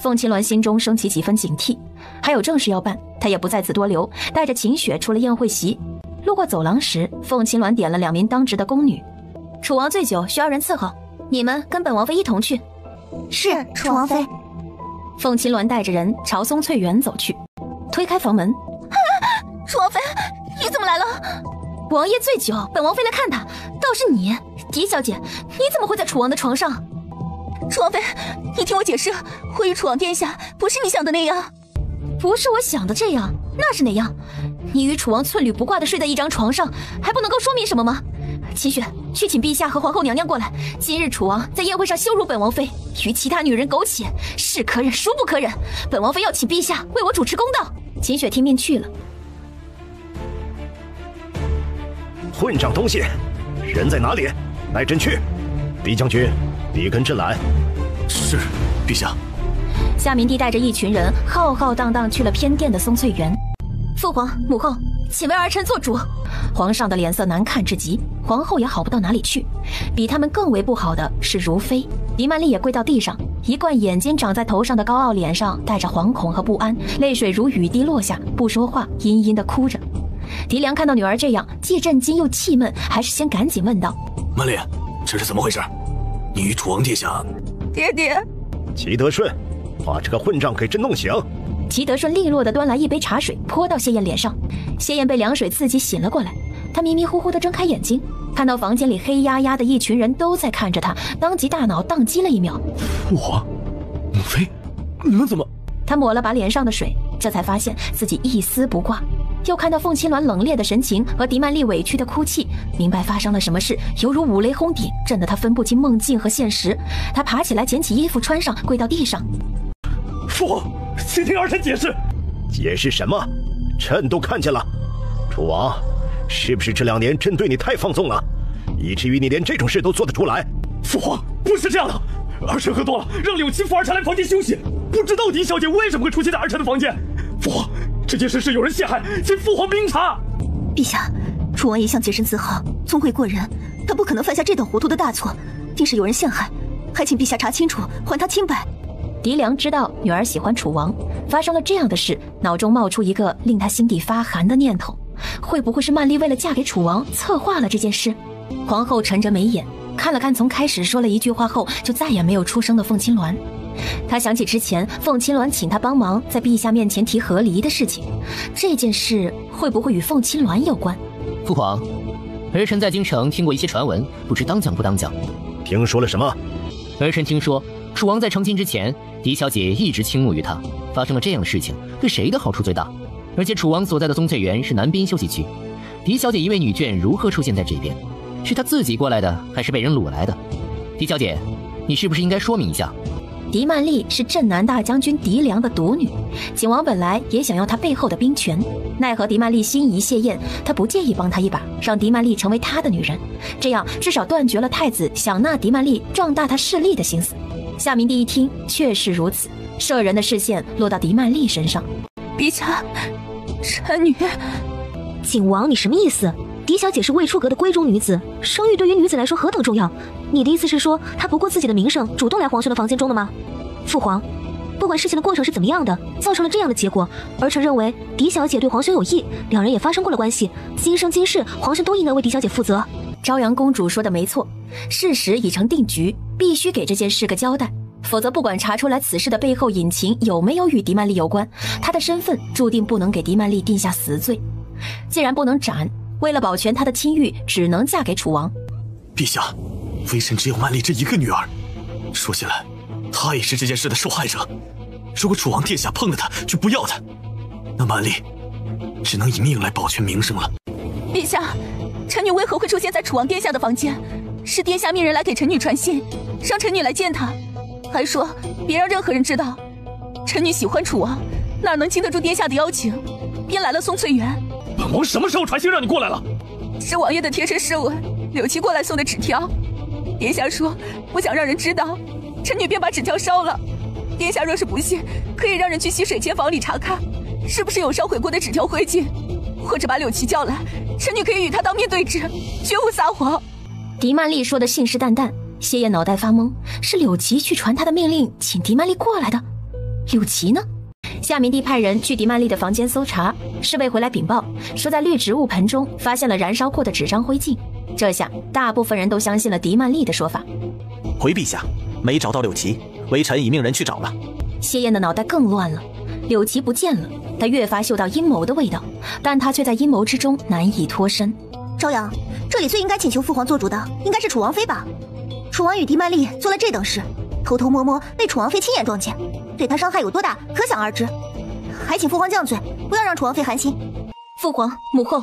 Speaker 2: 凤青鸾心中升起几分警惕，还有正事要办，他也不在此多留，带着秦雪出了宴会席。路过走廊时，凤青鸾点了2名当值的宫女。楚王醉酒，需要人伺候，你们跟本王妃一同去。
Speaker 5: 是，楚王妃。
Speaker 2: 凤青鸾带着人朝松翠园走去，推开房门。
Speaker 7: 楚王妃，你怎么来了？
Speaker 2: 王爷醉酒，本王妃来看他。倒是你，狄小姐，你怎么会在楚王的床上？
Speaker 7: 楚王妃，你听我解释，会与楚王殿下不是你想的那样。
Speaker 2: 不是我想的这样，那是哪样？你与楚王寸缕不挂的睡在一张床上，还不能够说明什么吗？秦雪，去请陛下和皇后娘娘过来。今日楚王在宴会上羞辱本王妃，与其他女人苟且，是可忍孰不可忍。本王妃要请陛下为我主持公道。秦雪听命去了。
Speaker 4: 混账东西，人在哪里？带朕去。狄将军，你跟朕来。
Speaker 9: 是，陛下。
Speaker 2: 夏明帝带着一群人浩浩荡荡去了偏殿的松翠园。父皇母后，请为儿臣做主。皇上的脸色难看至极，皇后也好不到哪里去。比他们更为不好的是如妃。狄曼丽也跪到地上，一贯眼睛长在头上的高傲脸上带着惶恐和不安，泪水如雨滴落下，不说话，阴阴地哭着。狄良看到女儿这样，既震惊又气闷，还是先赶紧问道：
Speaker 9: 曼丽，这是怎么回事？你与楚王殿下……
Speaker 7: 爹爹。
Speaker 4: 齐德顺，把这个混账给朕弄醒。
Speaker 2: 齐德顺利落地端来一杯茶水，泼到谢燕脸上。谢燕被凉水刺激醒了过来，她迷迷糊糊地睁开眼睛，看到房间里黑压压的一群人都在看着她，当即大脑宕机了1秒。
Speaker 11: 父皇，母妃，你们怎么……
Speaker 2: 她抹了把脸上的水，这才发现自己一丝不挂。又看到凤青鸾冷冽的神情和狄曼丽委屈的哭泣，明白发生了什么事，犹如五雷轰顶，震得她分不清梦境和现实。她爬起来捡起衣服穿上，跪到地上。
Speaker 11: 父皇，请听儿臣解释。
Speaker 4: 解释什么？朕都看见了。楚王，是不是这2年朕对你太放纵了，以至于你连这种事都做得出来？
Speaker 11: 父皇，不是这样的，儿臣喝多了，让柳七扶儿臣来房间休息，不知道狄小姐为什么会出现在儿臣的房间。父皇，这件事是有人陷害，请父皇明察。
Speaker 8: 陛下，楚王一向洁身自好，聪慧过人，他不可能犯下这等糊涂的大错，定是有人陷害，还请陛下查清楚，还他清白。
Speaker 2: 狄良知道女儿喜欢楚王，发生了这样的事，脑中冒出一个令他心底发寒的念头：会不会是曼丽为了嫁给楚王策划了这件事？皇后沉着眉眼，看了看从开始说了一句话后就再也没有出声的凤青鸾。她想起之前凤青鸾请她帮忙在陛下面前提和离的事情，这件事会不会与凤青鸾有关？
Speaker 10: 父皇，儿臣在京城听过一些传闻，不知当讲不当讲。
Speaker 4: 听说了什么？
Speaker 10: 儿臣听说楚王在成亲之前，狄小姐一直倾慕于他，发生了这样的事情，对谁的好处最大？而且楚王所在的松翠园是南滨休息区，狄小姐一位女眷如何出现在这边？是她自己过来的，还是被人掳来的？狄小姐，你是不是应该说明一下？
Speaker 2: 狄曼丽是镇南大将军狄良的独女，景王本来也想要她背后的兵权，奈何狄曼丽心仪谢燕，他不介意帮她一把，让狄曼丽成为他的女人，这样至少断绝了太子想纳狄曼丽壮大他势力的心思。夏明帝一听，确实如此，摄人的视线落到狄曼丽身上。
Speaker 7: 陛下，臣女……
Speaker 6: 景王，你什么意思？狄小姐是未出阁的闺中女子，生育对于女子来说何等重要？你的意思是说，她不顾自己的名声，主动来皇兄的房间中的吗？父皇，不管事情的过程是怎么样的，造成了这样的结果，儿臣认为狄小姐对皇兄有意，两人也发生过了关系，今生今世皇兄都应该为狄小姐负责。
Speaker 2: 朝阳公主说的没错，事实已成定局，必须给这件事个交代，否则不管查出来此事的背后隐情有没有与狄曼丽有关，她的身份注定不能给狄曼丽定下死罪。既然不能斩，为了保全她的清誉，只能嫁给楚王。
Speaker 9: 陛下，微臣只有曼丽这一个女儿，说起来，她也是这件事的受害者。如果楚王殿下碰了她却不要她，那曼丽只能以命来保全名声了。
Speaker 7: 陛下，臣女为何会出现在楚王殿下的房间？是殿下命人来给臣女传信，让臣女来见他，还说别让任何人知道。臣女喜欢楚王，哪能经得住殿下的邀请，便来了松翠园。
Speaker 11: 本王什么时候传信让你过来了？
Speaker 7: 是王爷的贴身侍卫柳琪过来送的纸条。殿下说不想让人知道，臣女便把纸条烧了。殿下若是不信，可以让人去洗水间房里查看，是不是有烧毁过的纸条灰烬，或者把柳琪叫来，臣女可以与他当面对质，绝无撒谎。
Speaker 2: 狄曼丽说的信誓旦旦，谢烨脑袋发懵，是柳琪去传他的命令，请狄曼丽过来的。柳琪呢？夏明帝派人去狄曼丽的房间搜查，侍卫回来禀报说，在绿植物盆中发现了燃烧过的纸张灰烬。这下大部分人都相信了狄曼丽的说法。
Speaker 3: 回陛下，没找到柳琪，微臣已命人去找了。
Speaker 2: 谢烨的脑袋更乱了，柳琪不见了，他越发嗅到阴谋的味道，但他却在阴谋之中难以脱身。
Speaker 8: 朝阳，这里最应该请求父皇做主的，应该是楚王妃吧？楚王与狄曼丽做了这等事，偷偷摸摸被楚王妃亲眼撞见，对他伤害有多大，可想而知。还请父皇降罪，不要让楚王妃寒心。
Speaker 2: 父皇母后，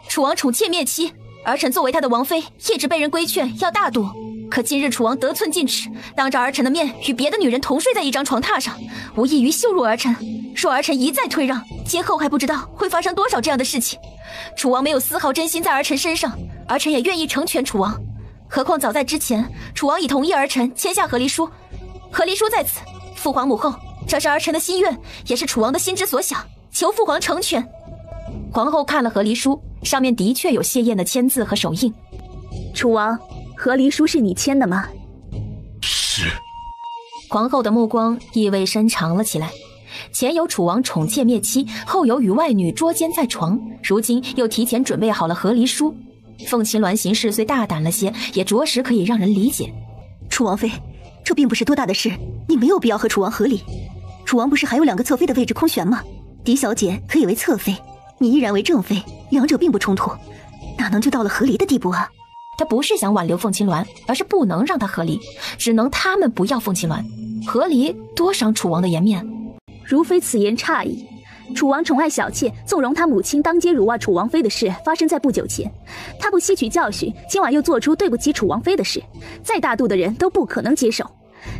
Speaker 2: 楚王宠妾灭妻，儿臣作为他的王妃，一直被人规劝要大度。可今日楚王得寸进尺，当着儿臣的面与别的女人同睡在一张床榻上，无异于羞辱儿臣。若儿臣一再退让，今后还不知道会发生多少这样的事情。楚王没有丝毫真心在儿臣身上，儿臣也愿意成全楚王。何况早在之前，楚王已同意儿臣签下和离书，和离书在此，父皇母后，这是儿臣的心愿，也是楚王的心之所想，求父皇成全。皇后看了和离书，上面的确有谢烨的签字和手印。
Speaker 5: 楚王，和离书是你签的吗？
Speaker 11: 是。
Speaker 2: 皇后的目光意味深长了起来。前有楚王宠妾灭妻，后有与外女捉奸在床，如今又提前准备好了和离书。凤琴鸾行事虽大胆了些，也着实可以让人理解。
Speaker 8: 楚王妃，这并不是多大的事，你没有必要和楚王和离。楚王不是还有2个侧妃的位置空悬吗？狄小姐可以为侧妃，你依然为正妃，两者并不冲突，哪能就到了和离的地步啊？
Speaker 2: 他不是想挽留凤琴鸾，而是不能让他和离，只能他们不要凤琴鸾，和离多伤楚王的颜面。
Speaker 5: 如非此言差矣。楚王宠爱小妾，纵容他母亲当街辱骂楚王妃的事发生在不久前，他不吸取教训，今晚又做出对不起楚王妃的事，再大度的人都不可能接受。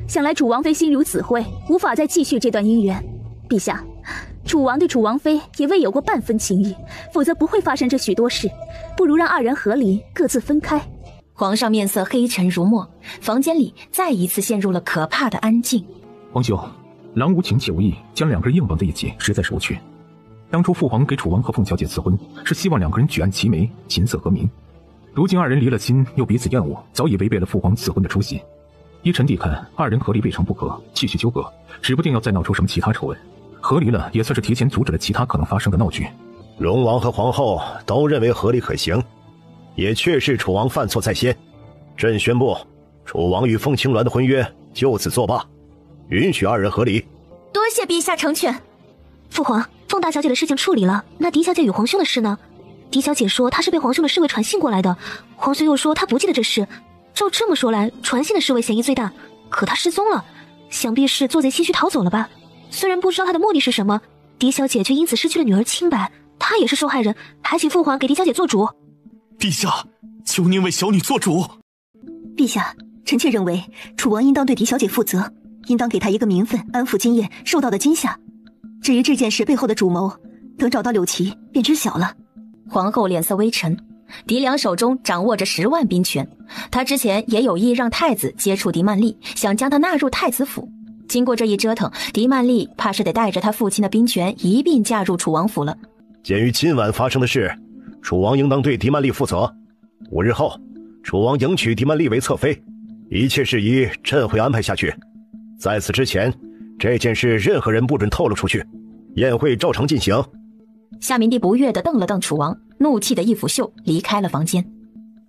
Speaker 5: 想来楚王妃心如死灰，无法再继续这段姻缘。陛下，楚王对楚王妃也未有过半分情谊，否则不会发生这许多事，不如让2人和离，各自分开。
Speaker 2: 皇上面色黑沉如墨，房间里再一次陷入了可怕的安静。
Speaker 1: 皇兄，郎无情且无义，将2个人硬绑在一起，实在是无趣。当初父皇给楚王和凤小姐赐婚，是希望2个人举案齐眉，琴瑟和鸣。如今2人离了亲，又彼此厌恶，早已违背了父皇赐婚的初心。依臣弟看，2人和离未尝不可，继续纠葛，指不定要再闹出什么其他丑闻。和离了，也算是提前阻止了其他可能发生的闹剧。
Speaker 4: 荣王和皇后都认为和离可行，也确是楚王犯错在先。朕宣布，楚王与凤青鸾的婚约就此作罢，允许2人和离。
Speaker 2: 多谢陛下成全。
Speaker 6: 父皇，凤大小姐的事情处理了，那狄小姐与皇兄的事呢？狄小姐说她是被皇兄的侍卫传信过来的，皇兄又说他不记得这事。照这么说来，传信的侍卫嫌疑最大，可他失踪了，想必是做贼心虚逃走了吧？虽然不知道他的目的是什么，狄小姐却因此失去了女儿清白，她也是受害人，还请父皇给狄小姐做主。
Speaker 9: 陛下，求您为小女做主。
Speaker 8: 陛下，臣妾认为楚王应当对狄小姐负责，应当给她一个名分，安抚今夜受到的惊吓。至于这件事背后的主谋，等找到柳琪便知晓了。
Speaker 2: 皇后脸色微沉，狄良手中掌握着10万兵权，他之前也有意让太子接触狄曼丽，想将他纳入太子府。经过这一折腾，狄曼丽怕是得带着他父亲的兵权一并嫁入楚王府了。
Speaker 4: 鉴于今晚发生的事，楚王应当对狄曼丽负责。5日后，楚王迎娶狄曼丽为侧妃，一切事宜朕会安排下去。在此之前，这件事任何人不准透露出去，宴会照常进行。
Speaker 2: 夏明帝不悦地瞪了瞪楚王，怒气的一拂袖离开了房间。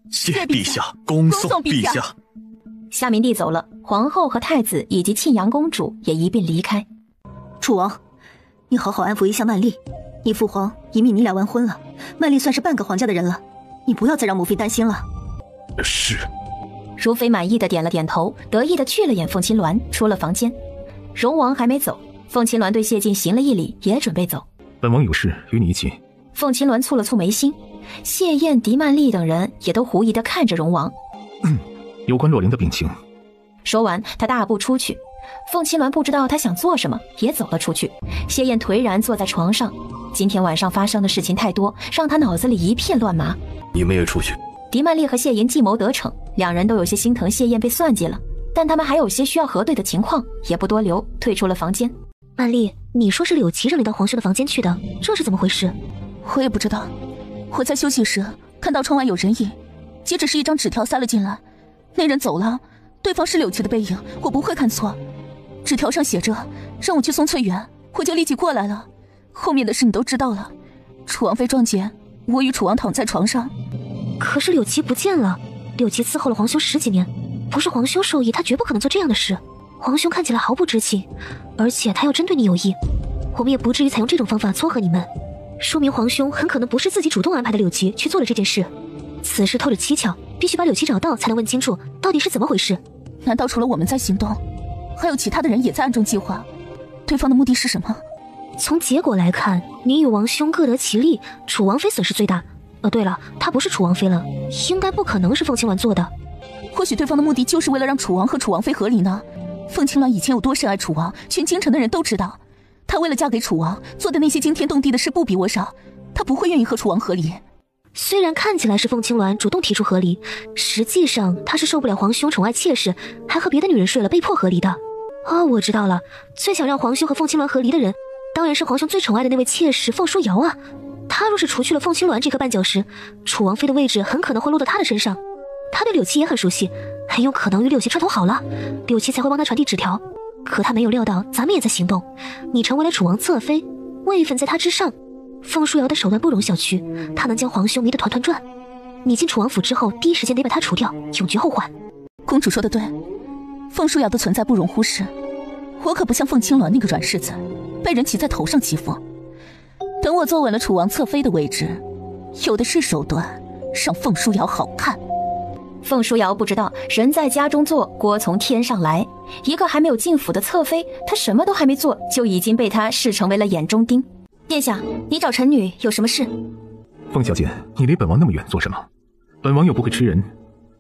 Speaker 9: 谢陛下，恭送陛下。
Speaker 2: 夏明帝走了，皇后和太子以及庆阳公主也一并离开。
Speaker 8: 楚王，你好好安抚一下曼丽，你父皇已命你俩完婚了，曼丽算是半个皇家的人了，你不要再让母妃担心了。
Speaker 11: 是。
Speaker 2: 如妃满意的点了点头，得意的去了眼凤琴鸾，出了房间。荣王还没走，凤琴鸾对谢晋行了一礼，也准备走。
Speaker 1: 本王有事与你一起。
Speaker 2: 凤琴鸾蹙了蹙眉心，谢燕、狄曼丽等人也都狐疑地看着荣王。
Speaker 1: 有关洛灵的病情。
Speaker 2: 说完，他大步出去，凤青鸾不知道他想做什么，也走了出去。谢燕颓然坐在床上，今天晚上发生的事情太多，让他脑子里一片乱麻。
Speaker 9: 你们也出去。
Speaker 2: 狄曼丽和谢莹计谋得逞，两人都有些心疼谢燕被算计了，但他们还有些需要核对的情况，也不多留，退出了房间。
Speaker 6: 曼丽，你说是柳琪让你到皇兄的房间去的，这是怎么回事？
Speaker 7: 我也不知道，我在休息时看到窗外有人影，接着是一张纸条塞了进来，那人走了，对方是柳琪的背影，我不会看错。纸条上写着让我去送翠园，我就立即过来了。后面的事你都知道了，楚王妃撞见我与楚王躺在床上。
Speaker 6: 可是柳琪不见了，柳琪伺候了皇兄10几年，不是皇兄授意，他绝不可能做这样的事。皇兄看起来毫不知情，而且他要针对你有意，我们也不至于采用这种方法撮合你们，说明皇兄很可能不是自己主动安排的柳琪去做了这件事。此事透着蹊跷，必须把柳琪找到才能问清楚到底是怎么回事。
Speaker 7: 难道除了我们在行动，还有其他的人也在暗中计划？对方的目的是什么？
Speaker 6: 从结果来看，你与王兄各得其利，楚王妃损失最大。对了，她不是楚王妃了，应该不可能是凤青鸾做的。
Speaker 7: 或许对方的目的就是为了让楚王和楚王妃和离呢。凤青鸾以前有多深爱楚王，全京城的人都知道。她为了嫁给楚王做的那些惊天动地的事不比我少，她不会愿意和楚王和离。
Speaker 6: 虽然看起来是凤青鸾主动提出和离，实际上她是受不了皇兄宠爱妾室，还和别的女人睡了，被迫和离的。我知道了，最想让皇兄和凤青鸾和离的人，当然是皇兄最宠爱的那位妾室凤书瑶啊。他若是除去了凤青鸾这颗绊脚石，楚王妃的位置很可能会落到他的身上。他对柳琪也很熟悉，很有可能与柳琪串通好了，柳琪才会帮他传递纸条。可他没有料到咱们也在行动，你成为了楚王侧妃，位分在他之上。凤书瑶的手段不容小觑，他能将皇兄迷得团团转。你进楚王府之后，第一时间得把他除掉，永绝后患。
Speaker 7: 公主说的对，凤书瑶的存在不容忽视。我可不像凤青鸾那个软柿子，被人骑在头上欺负。等我坐稳了楚王侧妃的位置，有的是手段让凤书瑶好看。
Speaker 2: 凤书瑶不知道人在家中坐，锅从天上来。一个还没有进府的侧妃，她什么都还没做，就已经被他视成为了眼中钉。殿下，你找臣女有什么事？
Speaker 1: 凤小姐，你离本王那么远做什么？本王又不会吃人，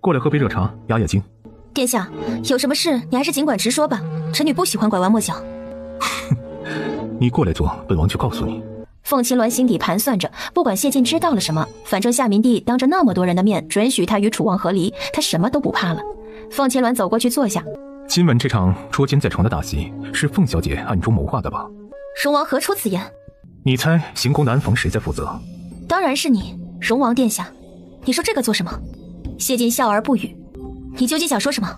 Speaker 1: 过来喝杯热茶压压惊。
Speaker 2: 殿下，有什么事你还是尽管直说吧，臣女不喜欢拐弯抹角。
Speaker 1: 你过来做，本王就告诉你。
Speaker 2: 凤青鸾心底盘算着，不管谢晋知道了什么，反正夏明帝当着那么多人的面准许他与楚王和离，他什么都不怕了。凤青鸾走过去坐下。
Speaker 1: 今晚这场捉奸在床的大戏，是凤小姐暗中谋划的吧？
Speaker 2: 荣王何出此言？
Speaker 1: 你猜行宫的安防谁在负责？
Speaker 2: 当然是你，荣王殿下。你说这个做什么？谢晋笑而不语。你究竟想说什么？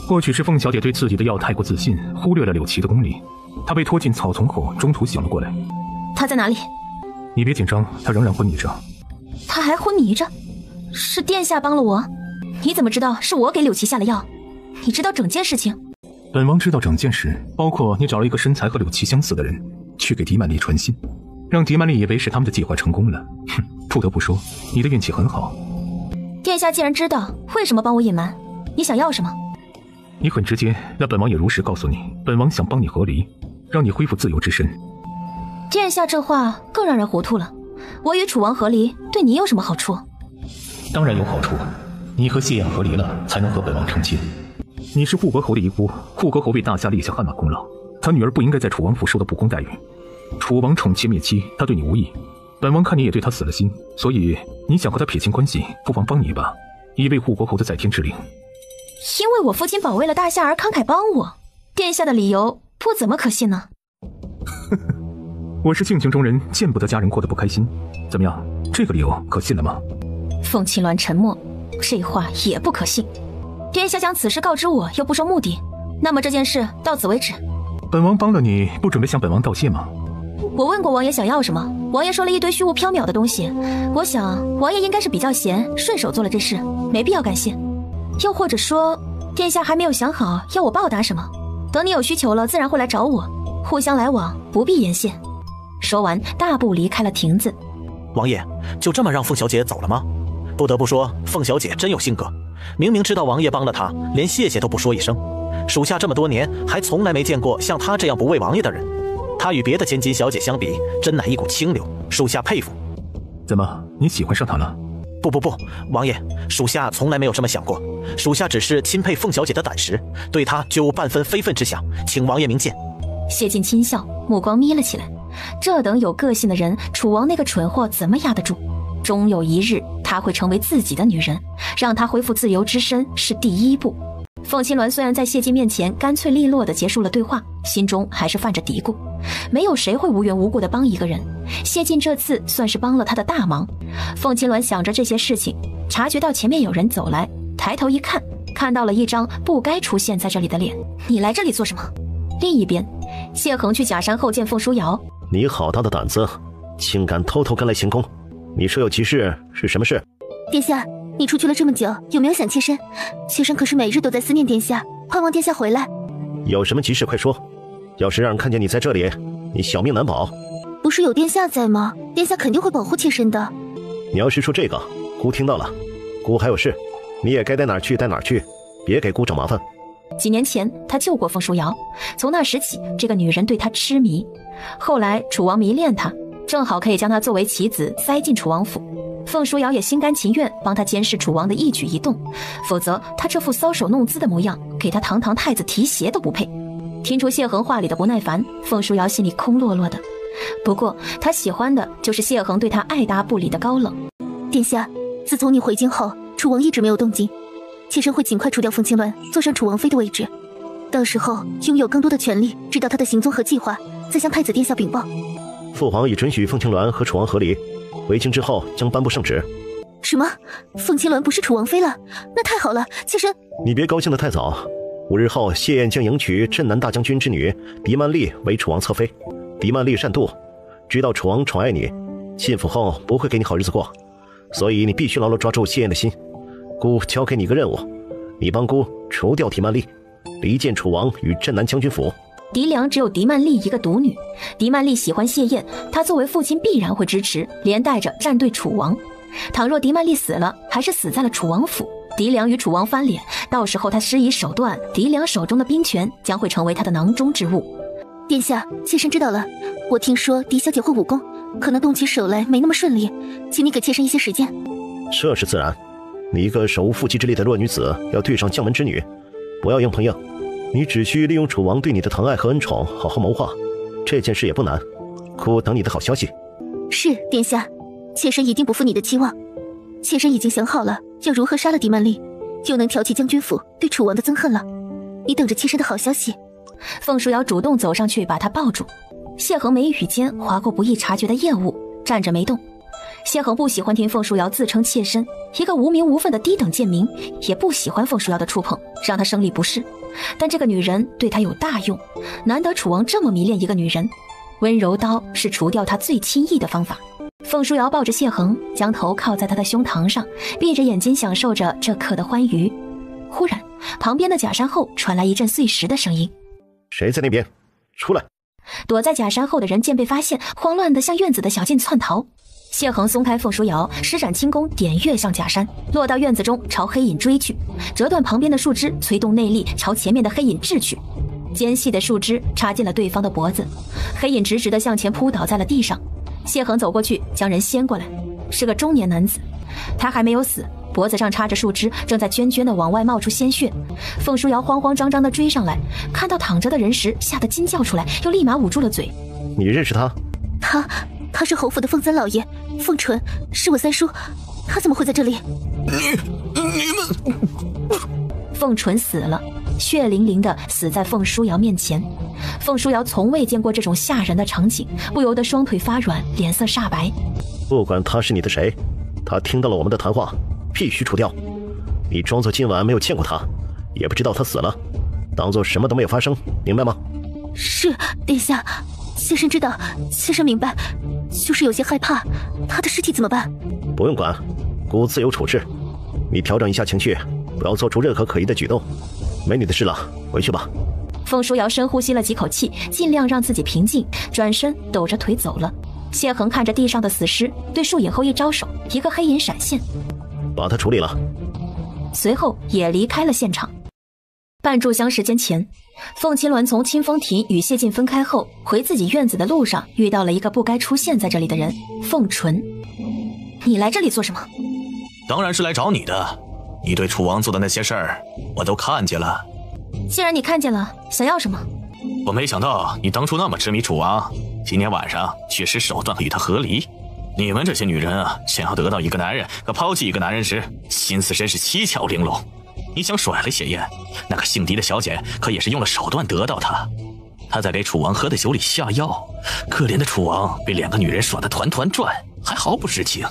Speaker 1: 或许是凤小姐对自己的药太过自信，忽略了柳琪的功力。她被拖进草丛后，中途醒了过来。
Speaker 2: 他在哪里？
Speaker 1: 你别紧张，他仍然昏迷着。
Speaker 2: 他还昏迷着？是殿下帮了我？你怎么知道是我给柳琪下了药？你知道整件事情？
Speaker 1: 本王知道整件事，包括你找了一个身材和柳琪相似的人，去给狄曼丽传信，让狄曼丽以为是他们的计划成功了。哼，不得不说，你的运气很好。
Speaker 2: 殿下既然知道，为什么帮我隐瞒？你想要什么？
Speaker 1: 你很直接，那本王也如实告诉你，本王想帮你和离，让你恢复自由之身。
Speaker 2: 殿下这话更让人糊涂了。我与楚王和离，对你有什么好处？
Speaker 1: 当然有好处，你和谢燕和离了，才能和本王成亲。你是护国侯的遗孤，护国侯为大夏立下汗马功劳，他女儿不应该在楚王府受到不公待遇。楚王宠妾灭妻，他对你无益，本王看你也对他死了心，所以你想和他撇清关系，不妨帮你一把，以卫护国侯的在天之灵。
Speaker 2: 因为我父亲保卫了大夏而慷慨帮我，殿下的理由不怎么可信呢。
Speaker 1: 我是性情中人，见不得家人过得不开心。怎么样，这个理由可信了吗？
Speaker 2: 凤青鸾沉默，这话也不可信。殿下将此事告知我，又不说目的，那么这件事到此为止。
Speaker 1: 本王帮了你，不准备向本王道谢吗？
Speaker 2: 我问过王爷想要什么，王爷说了一堆虚无缥缈的东西。我想王爷应该是比较闲，顺手做了这事，没必要感谢。又或者说，殿下还没有想好要我报答什么，等你有需求了，自然会来找我，互相来往，不必言谢。说完，大步离开了亭子。
Speaker 3: 王爷，就这么让凤小姐走了吗？不得不说，凤小姐真有性格，明明知道王爷帮了她，连谢谢都不说一声。属下这么多年，还从来没见过像她这样不为王爷的人。她与别的千金小姐相比，真乃一股清流，属下佩服。
Speaker 1: 怎么，你喜欢上她了？
Speaker 3: 不，王爷，属下从来没有这么想过，属下只是钦佩凤小姐的胆识，对她就无半分非分之想，请王爷明鉴。
Speaker 2: 谢晋轻笑，目光眯了起来。这等有个性的人，楚王那个蠢货怎么压得住？终有一日，她会成为自己的女人，让她恢复自由之身是第一步。凤青鸾虽然在谢晋面前干脆利落地结束了对话，心中还是犯着嘀咕。没有谁会无缘无故地帮一个人，谢晋这次算是帮了他的大忙。凤青鸾想着这些事情，察觉到前面有人走来，抬头一看，看到了一张不该出现在这里的脸。你来这里做什么？另一边，谢恒去假山后见凤书瑶。
Speaker 4: 你好大的胆子，竟敢偷偷跟来行宫！你说有急事，是什么事？
Speaker 5: 殿下，你出去了这么久，有没有想妾身？妾身可是每日都在思念殿下，盼望殿下回来。
Speaker 4: 有什么急事快说，要是让人看见你在这里，你小命难保。
Speaker 5: 不是有殿下在吗？殿下肯定会保护妾身的。
Speaker 4: 你要是说这个，姑听到了。姑还有事，你也该带哪儿去带哪儿去，别给姑找麻烦。
Speaker 2: 几年前他救过凤书瑶，从那时起这个女人对他痴迷，后来楚王迷恋她，正好可以将她作为棋子塞进楚王府。凤书瑶也心甘情愿帮他监视楚王的一举一动，否则他这副搔首弄姿的模样，给他堂堂太子提鞋都不配。听出谢恒话里的不耐烦，凤书瑶心里空落落的。不过他喜欢的就是谢恒对他爱答不理的高冷。
Speaker 5: 殿下，自从你回京后，楚王一直没有动静，妾身会尽快除掉凤青鸾，坐上楚王妃的位置，到时候拥有更多的权力，知道他的行踪和计划，再向太子殿下禀报。
Speaker 4: 父皇已准许凤青鸾和楚王和离，回京之后将颁布圣旨。
Speaker 5: 什么？凤青鸾不是楚王妃了？那太好了，妾身……
Speaker 4: 你别高兴得太早，5日后谢燕将迎娶镇南大将军之女狄曼丽为楚王侧妃。狄曼丽善妒，知道楚王宠爱你，进府后不会给你好日子过，所以你必须牢牢抓住谢燕的心。姑交给你一个任务，你帮姑除掉狄曼丽，离间楚王与镇南将军府。
Speaker 2: 狄良只有狄曼丽一个独女，狄曼丽喜欢谢燕，他作为父亲必然会支持，连带着站队楚王。倘若狄曼丽死了，还是死在了楚王府，狄良与楚王翻脸，到时候他施以手段，狄良手中的兵权将会成为他的囊中之物。
Speaker 5: 殿下，妾身知道了。我听说狄小姐会武功，可能动起手来没那么顺利，请你给妾身一些时间。
Speaker 4: 这是自然，你一个手无缚鸡之力的弱女子，要对上将门之女，不要硬碰硬，你只需利用楚王对你的疼爱和恩宠，好好谋划，这件事也不难。姑等你的好消息。
Speaker 5: 是，殿下，妾身一定不负你的期望。妾身已经想好了要如何杀了狄曼丽，就能挑起将军府对楚王的憎恨了。你等着妾身的好消息。
Speaker 2: 凤书瑶主动走上去把他抱住，谢恒眉宇间划过不易察觉的厌恶，站着没动。谢恒不喜欢听凤书瑶自称妾身，一个无名无分的低等贱民，也不喜欢凤书瑶的触碰，让他生理不适。但这个女人对他有大用，难得楚王这么迷恋一个女人，温柔刀是除掉他最轻易的方法。凤书瑶抱着谢恒，将头靠在他的胸膛上，闭着眼睛享受着这刻的欢愉。忽然，旁边的假山后传来一阵碎石的声音。
Speaker 4: 谁在那边？出来！
Speaker 2: 躲在假山后的人见被发现，慌乱地向院子的小径窜逃。谢恒松开凤书瑶，施展轻功点跃向假山，落到院子中，朝黑影追去，折断旁边的树枝，催动内力朝前面的黑影掷去。尖细的树枝插进了对方的脖子，黑影直直地向前扑倒在了地上。谢恒走过去将人掀过来，是个中年男子，他还没有死，脖子上插着树枝，正在涓涓地往外冒出鲜血。凤书瑶慌慌张张地追上来，看到躺着的人时吓得惊叫出来，又立马捂住了嘴。
Speaker 4: 你认识他？
Speaker 5: 他是侯府的凤三老爷，凤纯是我三叔，他怎么会在这里？
Speaker 9: 你们！
Speaker 2: 凤纯死了，血淋淋地死在凤书瑶面前。凤书瑶从未见过这种吓人的场景，不由得双腿发软，脸色煞白。
Speaker 4: 不管他是你的谁，他听到了我们的谈话，必须除掉。你装作今晚没有见过他，也不知道他死了，当作什么都没有发生，明白吗？
Speaker 5: 是，殿下，妾身知道，妾身明白，就是有些害怕，他的尸体怎么办？
Speaker 4: 不用管，姑自有处置。你调整一下情绪，不要做出任何可疑的举动。没你的事了，回去吧。
Speaker 2: 凤书瑶深呼吸了几口气，尽量让自己平静，转身抖着腿走了。谢恒看着地上的死尸，对树影后一招手，一个黑影闪现，
Speaker 4: 把他处理了，
Speaker 2: 随后也离开了现场。半炷香时间前，凤青鸾从清风亭与谢晋分开后，回自己院子的路上遇到了一个不该出现在这里的人，凤纯。你来这里做什么？
Speaker 9: 当然是来找你的。你对楚王做的那些事儿，我都看见了。
Speaker 2: 既然你看见了，想要什么？
Speaker 9: 我没想到你当初那么痴迷楚王，今天晚上却使手段与他和离。你们这些女人啊，想要得到一个男人和抛弃一个男人时，心思真是七巧玲珑。你想甩了谢燕，那个姓狄的小姐可也是用了手段得到她。她在给楚王喝的酒里下药，可怜的楚王被2个女人耍得团团转，还毫不知情。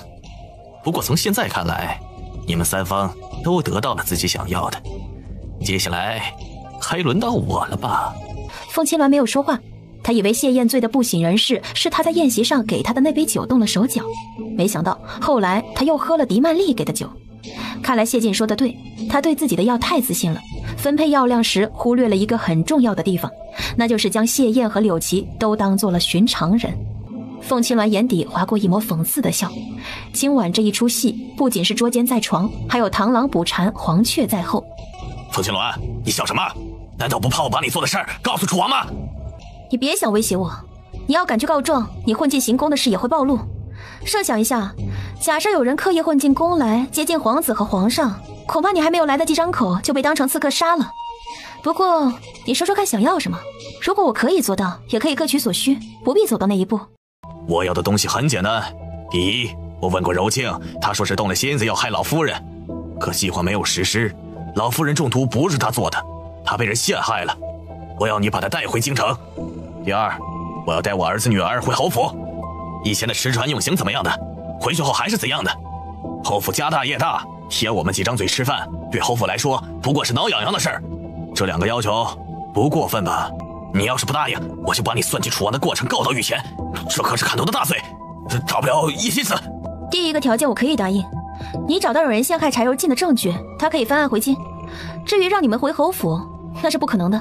Speaker 9: 不过从现在看来，你们3方都得到了自己想要的，接下来还轮到我了吧？
Speaker 2: 凤青鸾没有说话，他以为谢燕醉得不省人事是他在宴席上给他的那杯酒动了手脚，没想到后来他又喝了狄曼丽给的酒。看来谢晋说的对，他对自己的药太自信了，分配药量时忽略了一个很重要的地方，那就是将谢燕和柳琪都当做了寻常人。凤青鸾眼底划过一抹讽刺的笑，今晚这一出戏不仅是捉奸在床，还有螳螂捕蝉，黄雀在后。
Speaker 9: 凤青鸾，你笑什么？难道不怕我把你做的事儿告诉楚王吗？
Speaker 2: 你别想威胁我，你要敢去告状，你混进行宫的事也会暴露。设想一下，假设有人刻意混进宫来接近皇子和皇上，恐怕你还没有来得及张口就被当成刺客杀了。不过你说说看想要什么，如果我可以做到，也可以各取所需，不必走到那一步。
Speaker 9: 我要的东西很简单，第一，我问过柔静，她说是动了心思要害老夫人，可计划没有实施，老夫人中毒不是她做的，她被人陷害了，我要你把她带回京城。第二，我要带我儿子女儿回侯府，以前的吃穿用刑怎么样的，回去后还是怎样的。侯府家大业大，舔我们几张嘴吃饭，对侯府来说不过是挠痒痒的事儿。这2个要求不过分吧？你要是不答应，我就把你算计楚王的过程告到御前，这可是砍头的大罪，大不了一起死。
Speaker 2: 第一个条件我可以答应，你找到有人陷害柴柔静的证据，他可以翻案回京。至于让你们回侯府，那是不可能的。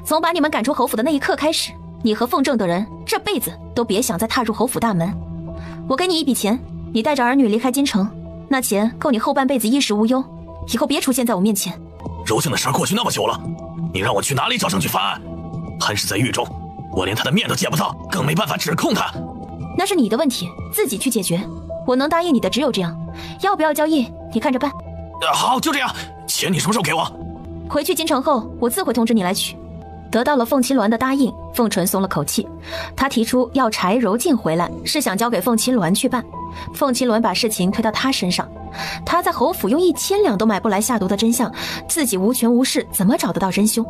Speaker 2: 从把你们赶出侯府的那一刻开始，你和凤正等人这辈子都别想再踏入侯府大门。我给你一笔钱，你带着儿女离开京城，那钱够你后半辈子衣食无忧，以后别出现在我面前。
Speaker 9: 柔静的事过去那么久了，你让我去哪里找证据翻案？还是在狱中，我连他的面都见不到，更没办法指控他。
Speaker 2: 那是你的问题，自己去解决。我能答应你的只有这样，要不要交易你看着办。
Speaker 9: 好，就这样。钱你什么时候给我？
Speaker 2: 回去京城后，我自会通知你来取。得到了凤青鸾的答应，凤纯松了口气。他提出要柴柔静回来，是想交给凤青鸾去办。凤青鸾把事情推到他身上，他在侯府用1000两都买不来下毒的真相，自己无权无势，怎么找得到真凶？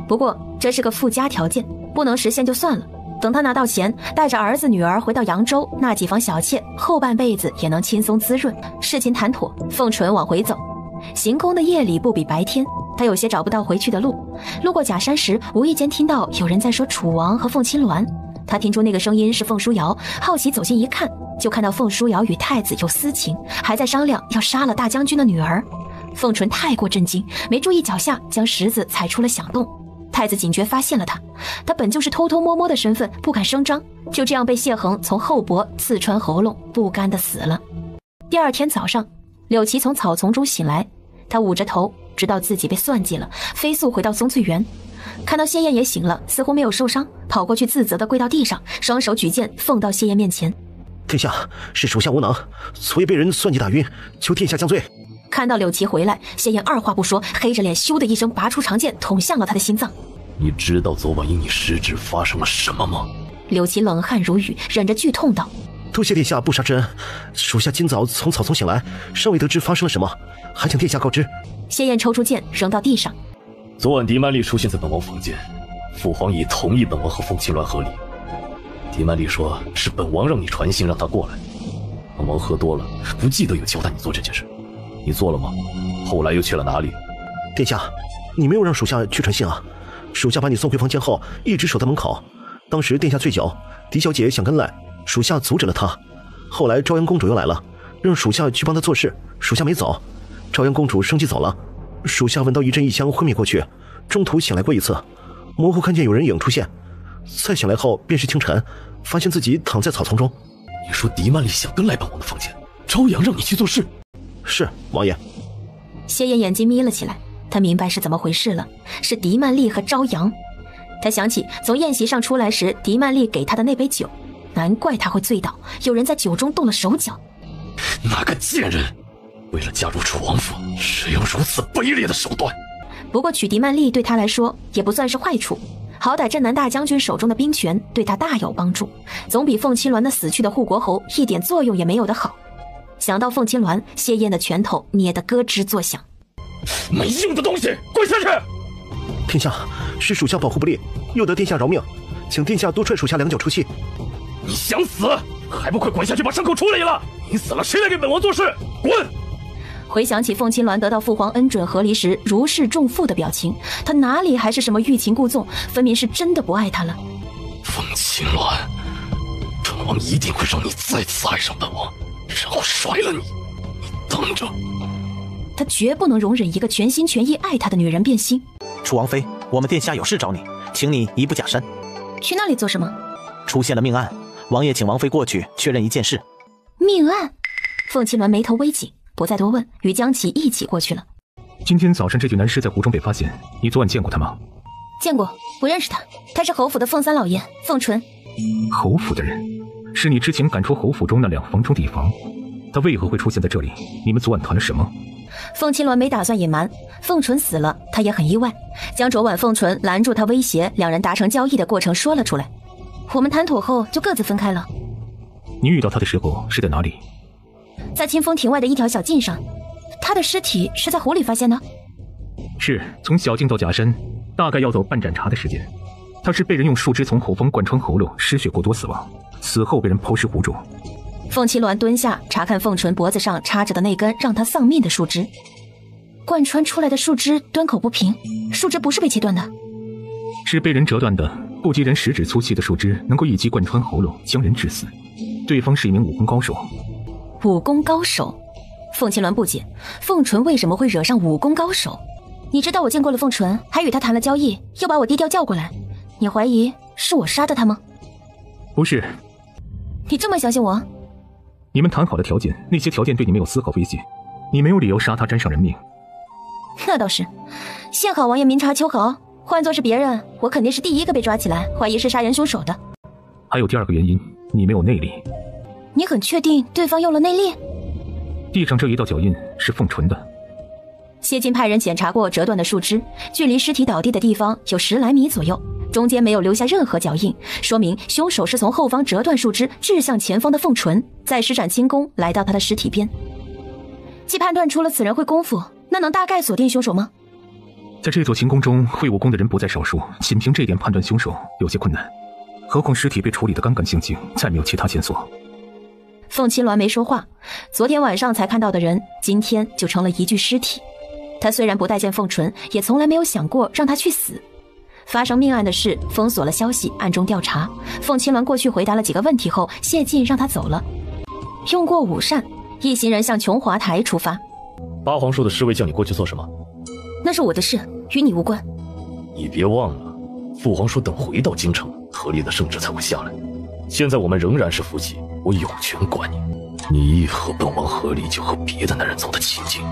Speaker 2: 不过这是个附加条件，不能实现就算了。等他拿到钱，带着儿子女儿回到扬州，那几房小妾后半辈子也能轻松滋润。事情谈妥，凤纯往回走。行宫的夜里不比白天，他有些找不到回去的路。路过假山时，无意间听到有人在说楚王和凤青鸾。他听出那个声音是凤书瑶，好奇走近一看，就看到凤书瑶与太子有私情，还在商量要杀了大将军的女儿。凤纯太过震惊，没注意脚下，将石子踩出了响洞。太子警觉发现了他，他本就是偷偷摸摸的身份，不敢声张，就这样被谢衡从后脖刺穿喉咙，不甘的死了。第二天早上，柳琪从草丛中醒来，他捂着头，知道自己被算计了，飞速回到松翠园。看到谢燕也醒了，似乎没有受伤，跑过去自责地跪到地上，双手举剑奉到谢燕面前。
Speaker 4: 殿下，是属下无能，所以被人算计打晕，求殿下降罪。
Speaker 2: 看到柳琪回来，谢燕二话不说，黑着脸咻的一声拔出长剑，捅向了他的心脏。
Speaker 11: 你知道昨晚因你失职发生了什么吗？
Speaker 2: 柳琪冷汗如雨，忍着剧痛道：
Speaker 4: 多谢殿下不杀之恩，属下今早从草丛醒来，尚未得知发生了什么，还请殿下告知。
Speaker 2: 谢燕抽出剑扔到地上。
Speaker 11: 昨晚狄曼丽出现在本王房间，父皇已同意本王和凤青鸾和离。狄曼丽说是本王让你传信让他过来，本王喝多了，不记得有交代你做这件事，你做了吗？后来又去了哪里？
Speaker 4: 殿下，你没有让属下去传信啊？属下把你送回房间后，一直守在门口。当时殿下醉酒，狄小姐想跟来，属下阻止了她。后来朝阳公主又来了，让属下去帮她做事，属下没走。朝阳公主生气走了，属下闻到一阵异香昏迷过去，中途醒来过一次，模糊看见有人影出现。再醒来后便是清晨，发现自己躺在草丛中。
Speaker 11: 你说狄曼丽想跟来本王的房间，朝阳让你去做事？
Speaker 4: 是，王爷。
Speaker 2: 谢燕眼睛眯了起来，他明白是怎么回事了，是狄曼丽和朝阳。他想起从宴席上出来时狄曼丽给他的那杯酒，难怪他会醉倒，有人在酒中动了手脚。
Speaker 11: 那个贱人，为了加入楚王府，使用如此卑劣的手段。
Speaker 2: 不过娶狄曼丽对他来说也不算是坏处，好歹镇南大将军手中的兵权对他大有帮助，总比凤青鸾的死去的护国侯一点作用也没有的好。想到凤青鸾，谢燕的拳头捏得咯吱作响。
Speaker 11: 没用的东西，跪下去！
Speaker 4: 殿下，是属下保护不力，又得殿下饶命，请殿下多踹属下2脚出气。
Speaker 11: 你想死，还不快滚下去把伤口处理了？你死了，谁来给本王做事？滚！
Speaker 2: 回想起凤青鸾得到父皇恩准和离时如释重负的表情，他哪里还是什么欲擒故纵，分明是真的不爱他了。
Speaker 11: 凤青鸾，本王一定会让你再次爱上本王，然后甩了你。你等着！
Speaker 2: 他绝不能容忍一个全心全意爱他的女人变心。
Speaker 3: 楚王妃，我们殿下有事找你，请你移步假山。
Speaker 2: 去那里做什么？
Speaker 3: 出现了命案，王爷请王妃过去确认一件事。
Speaker 2: 命案？凤青鸾眉头微紧，不再多问，与江启一起过去了。
Speaker 1: 今天早上这具男尸在湖中被发现，你昨晚见过他吗？
Speaker 2: 见过，我认识他，他是侯府的凤三老爷凤纯。
Speaker 1: 侯府的人？是你之前赶出侯府中那2房中的1房，他为何会出现在这里？你们昨晚谈了什么？
Speaker 2: 凤青鸾没打算隐瞒，凤纯死了，他也很意外，将昨晚凤纯拦住他威胁2人达成交易的过程说了出来。我们谈妥后就各自分开了。
Speaker 1: 你遇到他的时候是在哪里？
Speaker 2: 在清风亭外的一条小径上，他的尸体是在湖里发现的。
Speaker 1: 是，从小径到假山大概要走半盏茶的时间。他是被人用树枝从后方贯穿喉咙，失血过多死亡，死后被人抛尸湖中。
Speaker 2: 凤青鸾蹲下查看凤纯脖子上插着的那根让他丧命的树枝，贯穿出来的树枝端口不平，树枝不是被切断的，
Speaker 1: 是被人折断的，不及人食指粗细的树枝能够一击贯穿喉咙，将人致死。对方是一名武功高手。
Speaker 2: 武功高手？凤青鸾不解，凤纯为什么会惹上武功高手？你知道我见过了凤纯，还与他谈了交易，又把我低调叫过来，你怀疑是我杀的他吗？
Speaker 1: 不是。
Speaker 2: 你这么相信我？
Speaker 1: 你们谈好的条件，那些条件对你没有丝毫威胁，你没有理由杀他沾上人命。
Speaker 2: 那倒是，幸好王爷明察秋毫，换作是别人，我肯定是第一个被抓起来怀疑是杀人凶手的。
Speaker 1: 还有第2个原因，你没有内力。
Speaker 2: 你很确定对方用了内力？
Speaker 1: 地上这一道脚印是凤纯的。
Speaker 2: 谢晋派人检查过折断的树枝，距离尸体倒地的地方有10来米左右，中间没有留下任何脚印，说明凶手是从后方折断树枝掷向前方的凤纯，再施展轻功来到他的尸体边。既判断出了此人会功夫，那能大概锁定凶手吗？
Speaker 1: 在这座秦宫中，会武功的人不在少数，仅凭这点判断凶手有些困难，何况尸体被处理得干干净净，再没有其他线索。
Speaker 2: 凤青鸾没说话，昨天晚上才看到的人，今天就成了一具尸体。他虽然不待见凤纯，也从来没有想过让他去死。发生命案的事，封锁了消息，暗中调查。凤青鸾过去回答了几个问题后，谢晋让他走了。用过午膳，一行人向琼华台出发。
Speaker 11: 八皇说的侍卫叫你过去做什么？
Speaker 2: 那是我的事，与你无关。
Speaker 11: 你别忘了，父皇说等回到京城，合力的圣旨才会下来。现在我们仍然是夫妻，我有权管你。你一和本王合力，就和别的男人走得亲近。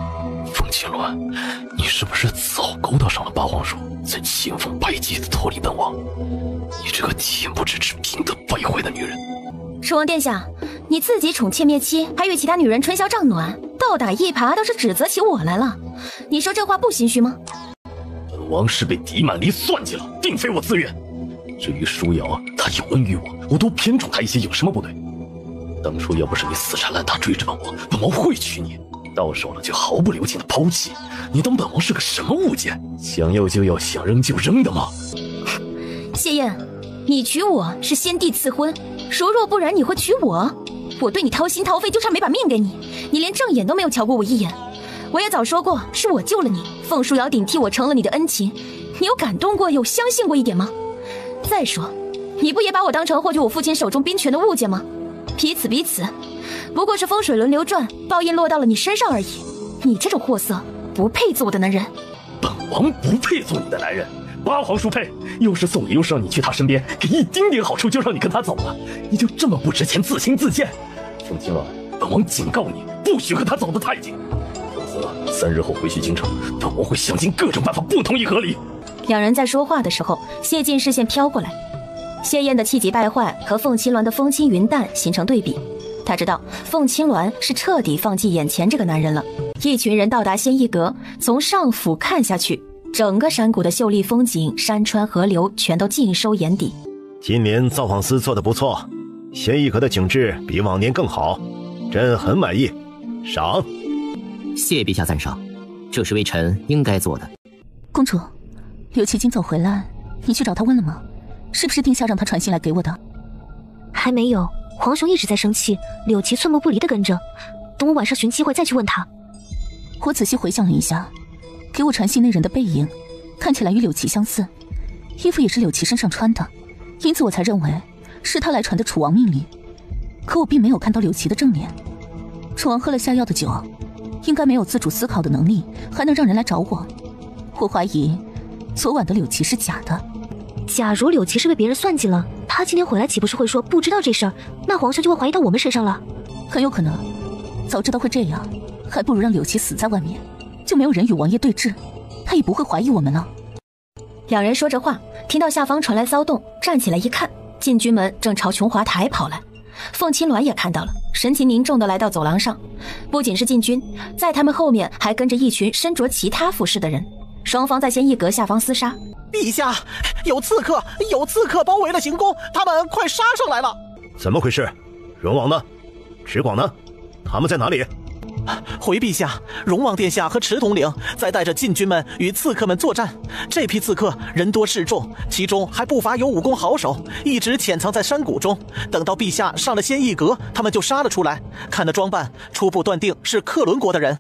Speaker 11: 凤青鸾，你是不是早勾搭上了八皇叔，才千方百计的脱离本王？你这个恬不知耻、品德败坏的女人！
Speaker 2: 寿王殿下，你自己宠妾灭妻，还与其他女人春宵帐暖，倒打一耙，倒是指责起我来了。你说这话不心虚吗？
Speaker 11: 本王是被狄满离算计了，并非我自愿。至于舒瑶，她有恩于我多偏宠她一些，有什么不对？当初要不是你死缠烂打追着本王会娶你，到手了就毫不留情的抛弃。你当本王是个什么物件？想要就要，想扔就扔的吗？
Speaker 2: 谢燕，你娶我是先帝赐婚，如若不然你会娶我？我对你掏心掏肺，就差没把命给你，你连正眼都没有瞧过我一眼。我也早说过，是我救了你，凤舒瑶顶替我成了你的恩情，你有感动过，有相信过一点吗？再说，你不也把我当成获取我父亲手中兵权的物件吗？彼此，不过是风水轮流转，报应落到了你身上而已。你这种货色，不配做我的男人。
Speaker 11: 本王不配做你的男人，八皇叔配，又是送礼，又是让你去他身边，给一丁点好处就让你跟他走了，你就这么不值钱，自轻自贱？凤青鸾，本王警告你，不许和他走得太近，否则3日后回去京城，本王会想尽各种办法不同意和离。
Speaker 2: 两人在说话的时候，谢晋视线飘过来，谢燕的气急败坏和凤青鸾的风轻云淡形成对比。他知道凤青鸾是彻底放弃眼前这个男人了，一群人到达仙翼阁，从上府看下去，整个山谷的秀丽风景、山川河流全都尽收眼底。
Speaker 4: 今年造访司做得不错，仙翼阁的景致比往年更好，朕很满意，赏。
Speaker 10: 谢陛下赞赏，这是微臣应该做的。
Speaker 7: 公主，柳琪今早回来，你去找他问了吗？是不是殿下让他传信来给我的？
Speaker 6: 还没有，皇兄一直在生气，柳琪寸步不离地跟着。等我晚上寻机会再去问他。
Speaker 7: 我仔细回想了一下，给我传信那人的背影，看起来与柳琪相似，衣服也是柳琪身上穿的，因此我才认为是他来传的楚王命令。可我并没有看到柳琪的正脸。楚王喝了下药的酒，应该没有自主思考的能力，还能让人来找我。我怀疑昨晚的柳琪是假的。
Speaker 6: 假如柳琪是被别人算计了，他今天回来岂不是会说不知道这事儿？那皇上就会怀疑到我们身上了。
Speaker 7: 很有可能，早知道会这样，还不如让柳琪死在外面，就没有人与王爷对峙，他也不会怀疑我们了。
Speaker 2: 两人说着话，听到下方传来骚动，站起来一看，禁军们正朝琼华台跑来。凤青鸾也看到了，神情凝重地来到走廊上。不仅是禁军，在他们后面还跟着一群身着其他服饰的人，双方在仙翼阁下方厮杀。
Speaker 3: 陛下，有刺客包围了行宫，他们快杀上来了！
Speaker 4: 怎么回事？荣王呢？迟广呢？他们在哪里？
Speaker 3: 回陛下，荣王殿下和迟统领在带着禁军们与刺客们作战。这批刺客人多势众，其中还不乏有武功好手，一直潜藏在山谷中。等到陛下上了仙翼阁，他们就杀了出来。看那装扮，初步断定是克伦国的人。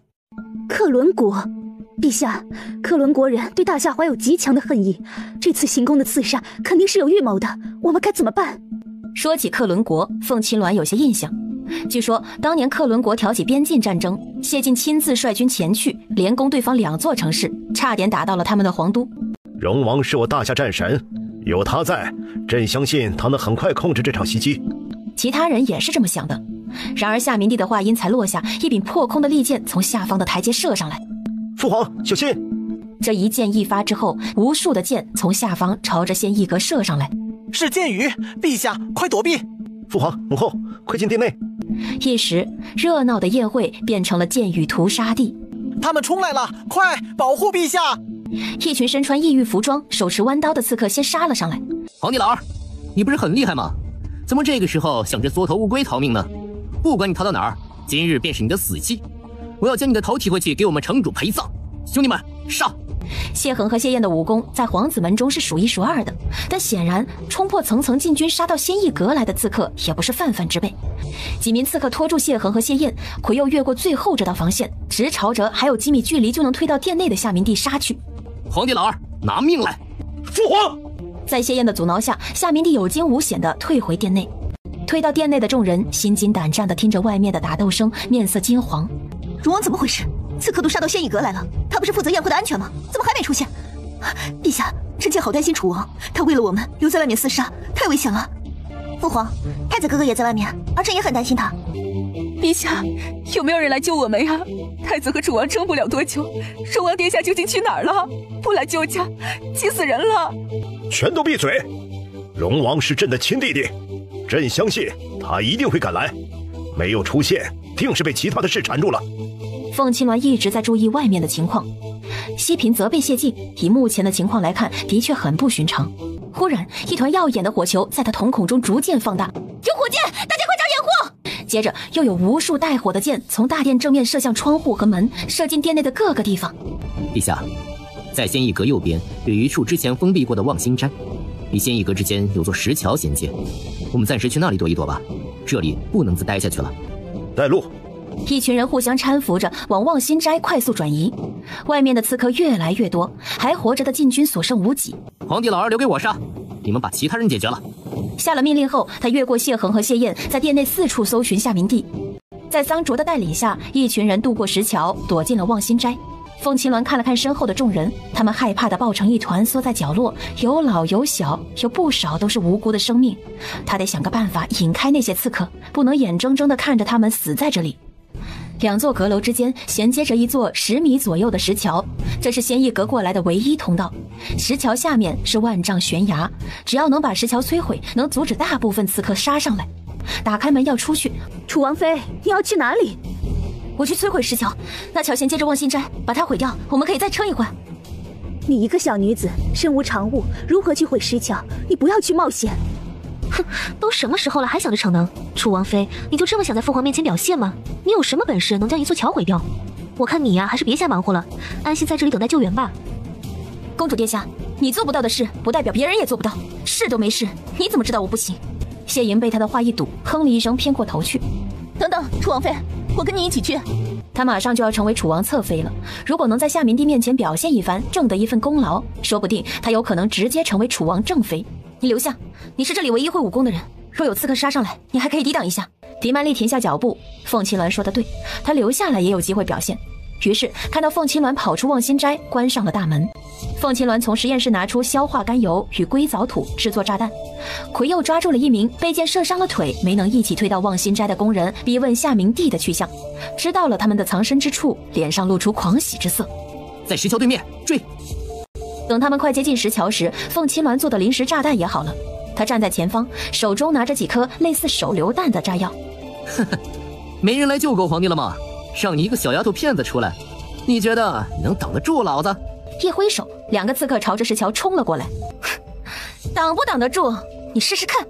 Speaker 5: 克伦国？陛下，克伦国人对大夏怀有极强的恨意，这次行宫的刺杀肯定是有预谋的，我们该怎么办？
Speaker 2: 说起克伦国，凤青鸾有些印象。据说当年克伦国挑起边境战争，谢晋亲自率军前去，连攻对方2座城市，差点打到了他们的皇都。
Speaker 4: 荣王是我大夏战神，有他在，朕相信他能很快控制这场袭击。
Speaker 2: 其他人也是这么想的。然而夏明帝的话音才落下，一柄破空的利剑从下方的台阶射上来。
Speaker 4: 父皇小心！
Speaker 2: 这一剑一发之后，无数的箭从下方朝着仙翼阁射上来。
Speaker 3: 是箭雨，陛下快躲避！
Speaker 4: 父皇母后，快进殿内！
Speaker 2: 一时热闹的宴会变成了箭雨屠杀地。
Speaker 3: 他们冲来了，快保护陛下！
Speaker 2: 一群身穿异域服装、手持弯刀的刺客先杀了上来。
Speaker 10: 皇帝老儿，你不是很厉害吗？怎么这个时候想着缩头乌龟逃命呢？不管你逃到哪儿，今日便是你的死期。我要将你的头提回去给我们城主陪葬。兄弟们，上！
Speaker 2: 谢恒和谢燕的武功在皇子门中是数一数二的，但显然冲破层层禁军杀到仙翼阁来的刺客也不是泛泛之辈。几名刺客拖住谢恒和谢燕，魁佑越过最后这道防线，直朝着还有几米距离就能推到殿内的夏明帝杀去。
Speaker 10: 皇帝老儿，拿命来！
Speaker 4: 父皇！
Speaker 2: 在谢燕的阻挠下，夏明帝有惊无险地退回殿内。退到殿内的众人心惊胆战地听着外面的打斗声，面色金黄。
Speaker 8: 荣王怎么回事？刺客都杀到仙翼阁来了，他不是负责宴会的安全吗？怎么还没出现？陛下，臣妾好担心楚王，他为了我们留在外面厮杀，太危险了。父皇，太子哥哥也在外面，儿臣也很担心他。
Speaker 7: 陛下，有没有人来救我们呀？太子和楚王撑不了多久，荣王殿下究竟去哪儿了？不来救驾，气死人了！
Speaker 4: 全都闭嘴！荣王是朕的亲弟弟，朕相信他一定会赶来，没有出现，定是被其他的事缠住了。
Speaker 2: 凤青鸾一直在注意外面的情况，西平责备谢晋，以目前的情况来看，的确很不寻常。忽然，一团耀眼的火球在他瞳孔中逐渐放大，有火箭，大家快找掩护！接着，又有无数带火的箭从大殿正面射向窗户和门，射进殿内的各个地方。
Speaker 10: 陛下，在仙翼阁右边有一处之前封闭过的望星斋，与仙翼阁之间有座石桥衔接，我们暂时去那里躲一躲吧，这里不能再待下去了。
Speaker 4: 带路！
Speaker 2: 一群人互相搀扶着往望星斋快速转移，外面的刺客越来越多，还活着的禁军所剩无几。
Speaker 10: 皇帝老儿留给我杀，你们把其他人解决了。
Speaker 2: 下了命令后，他越过谢恒和谢燕，在殿内四处搜寻夏明帝。在桑卓的带领下，一群人渡过石桥，躲进了望星斋。凤青鸾看了看身后的众人，他们害怕地抱成一团，缩在角落，有老有小，有不少都是无辜的生命。他得想个办法引开那些刺客，不能眼睁睁地看着他们死在这里。2座阁楼之间衔接着一座10米左右的石桥，这是仙翼阁过来的唯一通道。石桥下面是万丈悬崖，只要能把石桥摧毁，能阻止大部分刺客杀上来。打开门要出去。
Speaker 5: 楚王妃，你要去哪里？
Speaker 2: 我去摧毁石桥，那桥先接着望心斋，把它毁掉，我们可以再撑一会。
Speaker 5: 你一个小女子，身无长物，如何去毁石桥？你不要去冒险。
Speaker 6: 哼，都什么时候了，还想着逞能？楚王妃，你就这么想在父皇面前表现吗？你有什么本事能将一座桥毁掉？我看你呀，还是别瞎忙活了，安心在这里等待救援吧。
Speaker 2: 公主殿下，你做不到的事，不代表别人也做不到。试都没试，你怎么知道我不行？谢莹被他的话一堵，哼了一声，偏过头去。
Speaker 7: 等等，楚王妃，我跟你一起去。
Speaker 2: 他马上就要成为楚王侧妃了，如果能在夏明帝面前表现一番，挣得一份功劳，说不定他有可能直接成为楚王正妃。你留下，你是这里唯一会武功的人，若有刺客杀上来，你还可以抵挡一下。狄曼丽停下脚步，凤青鸾说的对，他留下来也有机会表现。于是看到凤青鸾跑出望心斋，关上了大门。凤青鸾从实验室拿出硝化甘油与硅藻土制作炸弹。魁佑抓住了一名被箭射伤了腿没能一起推到望心斋的工人，逼问夏明帝的去向。知道了他们的藏身之处，脸上露出狂喜之色。
Speaker 10: 在石桥对面追。
Speaker 2: 等他们快接近石桥时，凤青鸾做的临时炸弹也好了。他站在前方，手中拿着几颗类似手榴弹的炸药。
Speaker 10: 呵呵，没人来救狗皇帝了吗？让你一个小丫头片子出来，你觉得你能挡得住老子？
Speaker 2: 一挥手，2个刺客朝着石桥冲了过来。挡不挡得住？你试试看。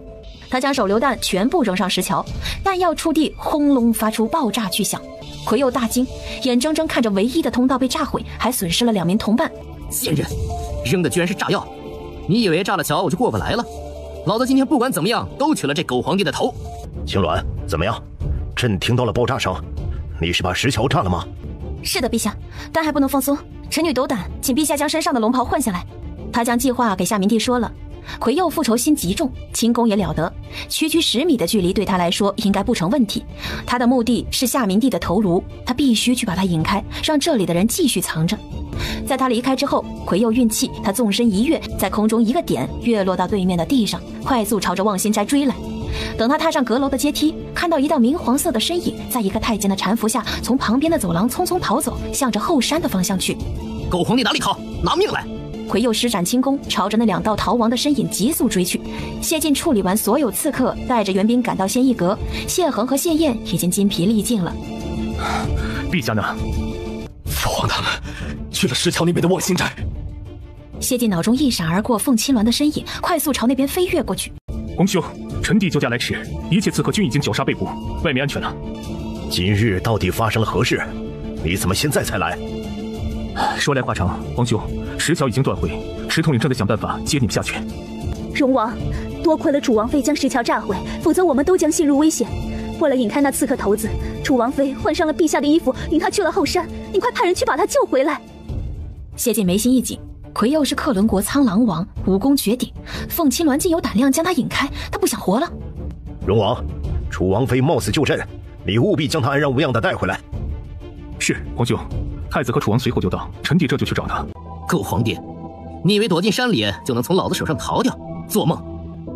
Speaker 2: 他将手榴弹全部扔上石桥，弹药触地，轰隆发出爆炸巨响。魁佑大惊，眼睁睁看着唯一的通道被炸毁，还损失了2名同伴。
Speaker 10: 贱人，扔的居然是炸药！你以为炸了桥我就过不来了？老子今天不管怎么样都取了这狗皇帝的头。
Speaker 4: 青鸾，怎么样？朕听到了爆炸声，你是把石桥炸了吗？
Speaker 2: 是的，陛下，但还不能放松。臣女斗胆，请陛下将身上的龙袍换下来。他将计划给夏明帝说了。魁佑复仇心极重，轻功也了得，区区10米的距离对他来说应该不成问题。他的目的是夏明帝的头颅，他必须去把他引开，让这里的人继续藏着。在他离开之后，魁佑运气，他纵身一跃，在空中一个点跃落到对面的地上，快速朝着望心斋追来。等他踏上阁楼的阶梯，看到一道明黄色的身影在一个太监的搀扶下从旁边的走廊匆匆逃走，向着后山的方向去。
Speaker 10: 狗皇帝哪里逃？拿命来！
Speaker 2: 魁佑施展轻功，朝着那2道逃亡的身影急速追去。谢晋处理完所有刺客，带着援兵赶到仙一阁。谢恒和谢燕已经筋疲力尽了。
Speaker 1: 陛下呢？
Speaker 11: 父皇他们去了石桥那边的望心斋。
Speaker 2: 谢晋脑中一闪而过凤青鸾的身影，快速朝那边飞跃过去。
Speaker 1: 皇兄，臣弟救驾来迟，一切刺客均已经绞杀被捕，外面安全了。
Speaker 4: 今日到底发生了何事？你怎么现在才来？
Speaker 1: 说来话长，皇兄，石桥已经断毁，石统领正在想办法接你们下去。
Speaker 5: 荣王，多亏了楚王妃将石桥炸毁，否则我们都将陷入危险。为了引开那刺客头子，楚王妃换上了陛下的衣服，领他去了后山。你快派人去把他救回来。
Speaker 2: 谢晋眉心一紧，魁佑是克伦国苍狼王，武功绝顶，凤青鸾竟有胆量将他引开，他不想活了。
Speaker 4: 荣王，楚王妃冒死救朕，你务必将他安然无恙地带回来。
Speaker 1: 是，皇兄。太子和楚王随后就到，臣弟这就去找他。
Speaker 10: 狗皇帝，你以为躲进山里就能从老子手上逃掉？做梦！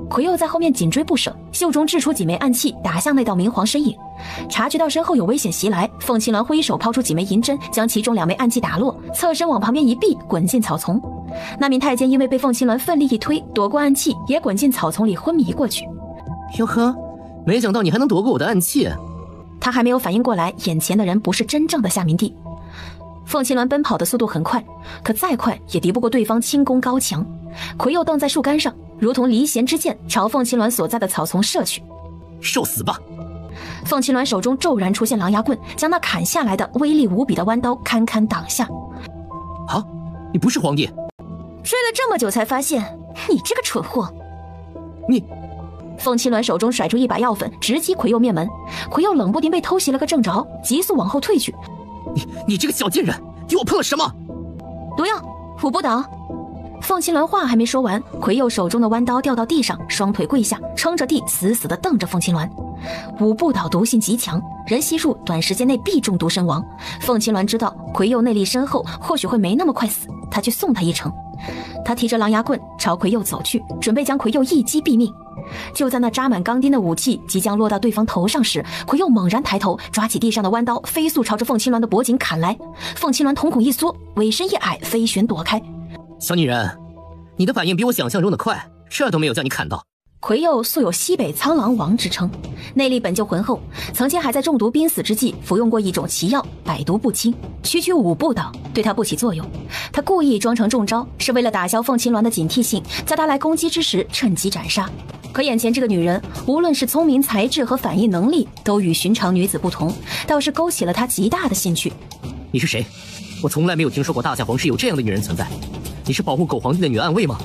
Speaker 2: 魁佑在后面紧追不舍，袖中掷出几枚暗器，打向那道明黄身影。察觉到身后有危险袭来，凤青鸾挥手抛出几枚银针，将其中2枚暗器打落，侧身往旁边一避，滚进草丛。那名太监因为被凤青鸾奋力一推，躲过暗器，也滚进草丛里昏迷过去。
Speaker 10: 哟呵，没想到你还能躲过我的暗器。
Speaker 2: 他还没有反应过来，眼前的人不是真正的夏明帝。凤青鸾奔跑的速度很快，可再快也敌不过对方轻功高强。魁佑蹬在树干上，如同离弦之箭，朝凤青鸾所在的草丛射去。
Speaker 10: 受死吧！
Speaker 2: 凤青鸾手中骤然出现狼牙棍，将那砍下来的威力无比的弯刀堪堪挡下。
Speaker 10: 啊，你不是皇帝？
Speaker 2: 追了这么久才发现，你这个蠢货！
Speaker 10: 你……
Speaker 2: 凤青鸾手中甩出一把药粉，直击魁佑面门。魁佑冷不丁被偷袭了个正着，急速往后退去。
Speaker 10: 你这个小贱人，给我碰了什么？
Speaker 2: 毒药，虎不倒。凤青鸾话还没说完，魁佑手中的弯刀掉到地上，双腿跪下，撑着地，死死地瞪着凤青鸾。五不倒毒性极强，人悉数短时间内必中毒身亡。凤青鸾知道魁佑内力深厚，或许会没那么快死，他去送他一程。他提着狼牙棍朝魁佑走去，准备将魁佑一击毙命。就在那扎满钢钉的武器即将落到对方头上时，魁佑猛然抬头，抓起地上的弯刀，飞速朝着凤青鸾的脖颈砍来。凤青鸾瞳孔一缩，尾身一矮，飞旋躲开。
Speaker 10: 小女人，你的反应比我想象中的快，这都没有叫你砍到。
Speaker 2: 魁佑素有西北苍狼王之称，内力本就浑厚，曾经还在中毒濒死之际服用过一种奇药百毒不侵，区区5步倒对他不起作用。他故意装成中招，是为了打消凤青鸾的警惕性，在他来攻击之时趁机斩杀。可眼前这个女人，无论是聪明才智和反应能力，都与寻常女子不同，倒是勾起了他极大的兴趣。
Speaker 10: 你是谁？我从来没有听说过大夏皇室有这样的女人存在。你是保护狗皇帝的女暗卫吗？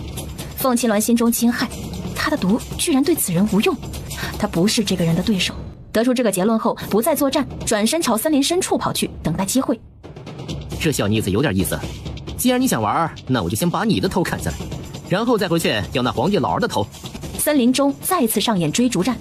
Speaker 2: 凤青鸾心中惊骇，他的毒居然对此人无用，他不是这个人的对手。得出这个结论后，不再作战，转身朝森林深处跑去，等待机会。
Speaker 10: 这小妮子有点意思，既然你想玩，那我就先把你的头砍下来，然后再回去要那皇帝老儿的头。
Speaker 2: 森林中再次上演追逐战，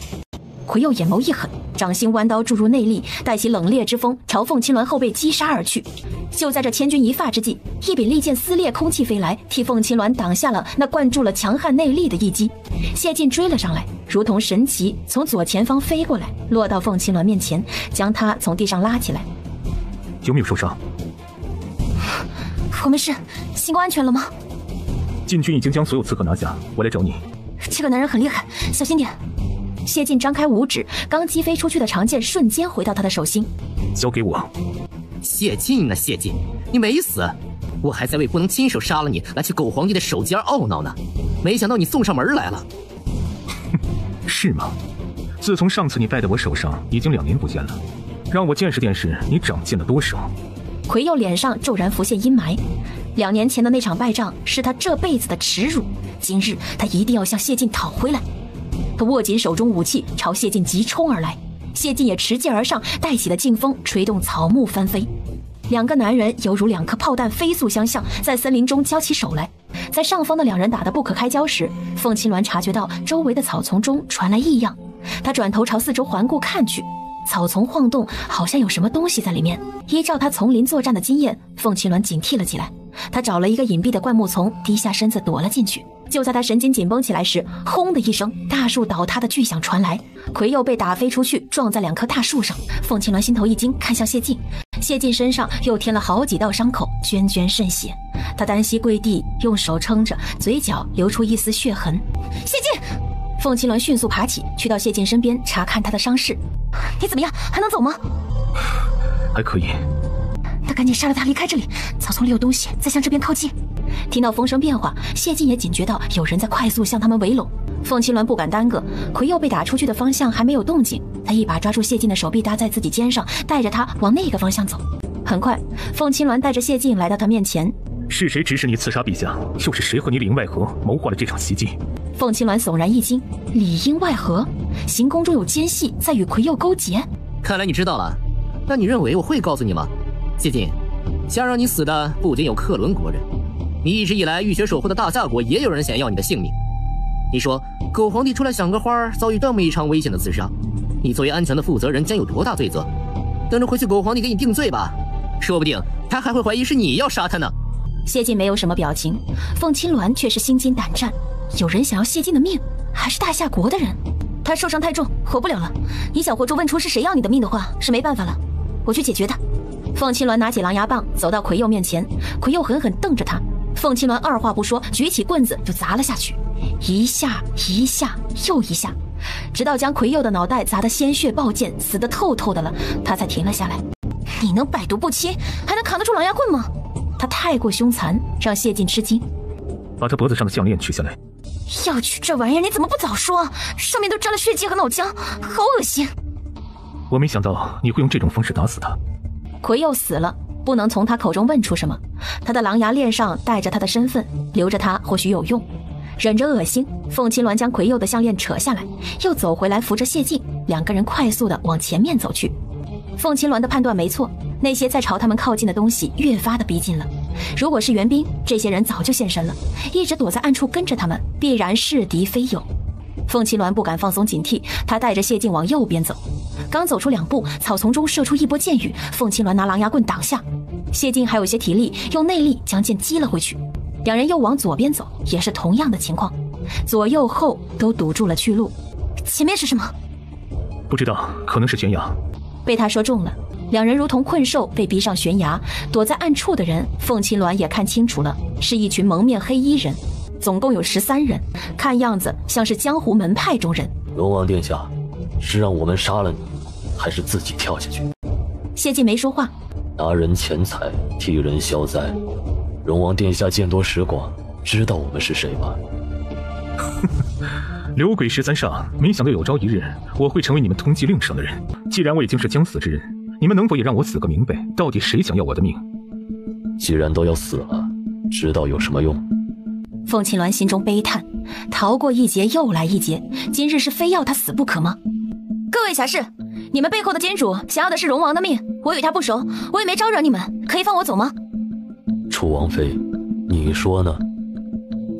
Speaker 2: 魁佑眼眸一狠，掌心弯刀注入内力，带起冷冽之风，朝凤青鸾后背击杀而去。就在这千钧一发之际，一柄利剑撕裂空气飞来，替凤青鸾挡下了那灌注了强悍内力的一击。谢晋追了上来，如同神奇从左前方飞过来，落到凤青鸾面前，将他从地上拉起来。
Speaker 1: 有没有受伤？
Speaker 2: 我没事，行宫安全了吗？
Speaker 1: 禁军已经将所有刺客拿下，我来找你。
Speaker 2: 这个男人很厉害，小心点。谢晋张开五指，刚击飞出去的长剑瞬间回到他的手心。
Speaker 1: 交给我。
Speaker 10: 谢晋啊谢晋，你没死，我还在为不能亲手杀了你来去狗皇帝的手机而懊恼呢，没想到你送上门来了。
Speaker 1: 是吗？自从上次你败在我手上，已经2年不见了，让我见识见识你长进了多少。
Speaker 2: 魁佑脸上骤然浮现阴霾，2年前的那场败仗是他这辈子的耻辱，今日他一定要向谢晋讨回来。他握紧手中武器，朝谢晋急冲而来。谢晋也持剑而上，带起了劲风，吹动草木翻飞。2个男人犹如2颗炮弹飞速相向，在森林中交起手来。在上方的2人打得不可开交时，凤青鸾察觉到周围的草丛中传来异样，他转头朝四周环顾看去，草丛晃动，好像有什么东西在里面。依照他丛林作战的经验，凤青鸾警惕了起来。他找了一个隐蔽的灌木丛，低下身子躲了进去。就在他神经紧绷起来时，轰的一声，大树倒塌的巨响传来，魁佑被打飞出去，撞在2棵大树上。凤青鸾心头一惊，看向谢晋，谢晋身上又添了好几道伤口，涓涓渗血。他单膝跪地，用手撑着，嘴角流出一丝血痕。谢晋！凤青鸾迅速爬起，去到谢晋身边查看他的伤势。你怎么样？还能走吗？
Speaker 1: 还可以。
Speaker 2: 那赶紧杀了他，离开这里。草丛里有东西在向这边靠近。听到风声变化，谢晋也警觉到有人在快速向他们围拢。凤青鸾不敢耽搁，魁佑被打出去的方向还没有动静，他一把抓住谢晋的手臂搭在自己肩上，带着他往那个方向走。很快，凤青鸾带着谢晋来到他面前。
Speaker 1: 是谁指使你刺杀陛下？又是谁和你里应外合谋划了这场袭击？
Speaker 2: 凤青鸾悚然一惊，里应外合，行宫中有奸细在与魁佑勾结。
Speaker 10: 看来你知道了，那你认为我会告诉你吗？谢晋，想让你死的不仅有克伦国人，你一直以来浴血守护的大夏国也有人想要你的性命。你说狗皇帝出来赏个花，遭遇这么一场危险的刺杀，你作为安全的负责人将有多大罪责？等着回去狗皇帝给你定罪吧，说不定他还会怀疑是你要杀他呢。
Speaker 2: 谢晋没有什么表情，凤青鸾却是心惊胆战，有人想要谢晋的命，还是大夏国的人。他受伤太重，活不了了，你想活捉问出是谁要你的命的话，是没办法了，我去解决他。凤青鸾拿起狼牙棒，走到魁佑面前，魁佑狠狠瞪着他。凤青鸾二话不说，举起棍子就砸了下去，一下一下又一下，直到将魁佑的脑袋砸得鲜血暴溅，死得透透的了，他才停了下来。你能百毒不侵，还能扛得住狼牙棍吗？他太过凶残，让谢晋吃惊。
Speaker 1: 把他脖子上的项链取下来。
Speaker 2: 要取这玩意儿，你怎么不早说？上面都沾了血迹和脑浆，好恶心。
Speaker 1: 我没想到你会用这种方式打死他。
Speaker 2: 魁佑死了，不能从他口中问出什么。他的狼牙链上带着他的身份，留着他或许有用。忍着恶心，凤青鸾将魁佑的项链扯下来，又走回来扶着谢晋，2个人快速地往前面走去。凤青鸾的判断没错，那些在朝他们靠近的东西越发的逼近了。如果是援兵，这些人早就现身了，一直躲在暗处跟着他们，必然是敌非友。凤青鸾不敢放松警惕，他带着谢晋往右边走。刚走出2步，草丛中射出一波箭雨，凤青鸾拿狼牙棍挡下。谢晋还有些体力，用内力将剑击了回去。2人又往左边走，也是同样的情况，左右后都堵住了去路。前面是什么？
Speaker 1: 不知道，可能是悬崖。
Speaker 2: 被他说中了，2人如同困兽被逼上悬崖。躲在暗处的人，凤青鸾也看清楚了，是一群蒙面黑衣人。总共有13人，看样子像是江湖门派中人。
Speaker 11: 龙王殿下，是让我们杀了你，还是自己跳下去？
Speaker 2: 谢晋没说话。
Speaker 11: 拿人钱财，替人消灾。龙王殿下见多识广，知道我们是谁吧？
Speaker 1: 刘鬼13煞，没想到有朝一日我会成为你们通缉令上的人。既然我已经是将死之人，你们能否也让我死个明白？到底谁想要我的命？
Speaker 11: 既然都要死了，知道有什么用？
Speaker 2: 凤青鸾心中悲叹，逃过一劫又来一劫，今日是非要他死不可吗？各位侠士，你们背后的奸主想要的是龙王的命，我与他不熟，我也没招惹你们，可以放我走吗？
Speaker 11: 楚王妃，你说呢？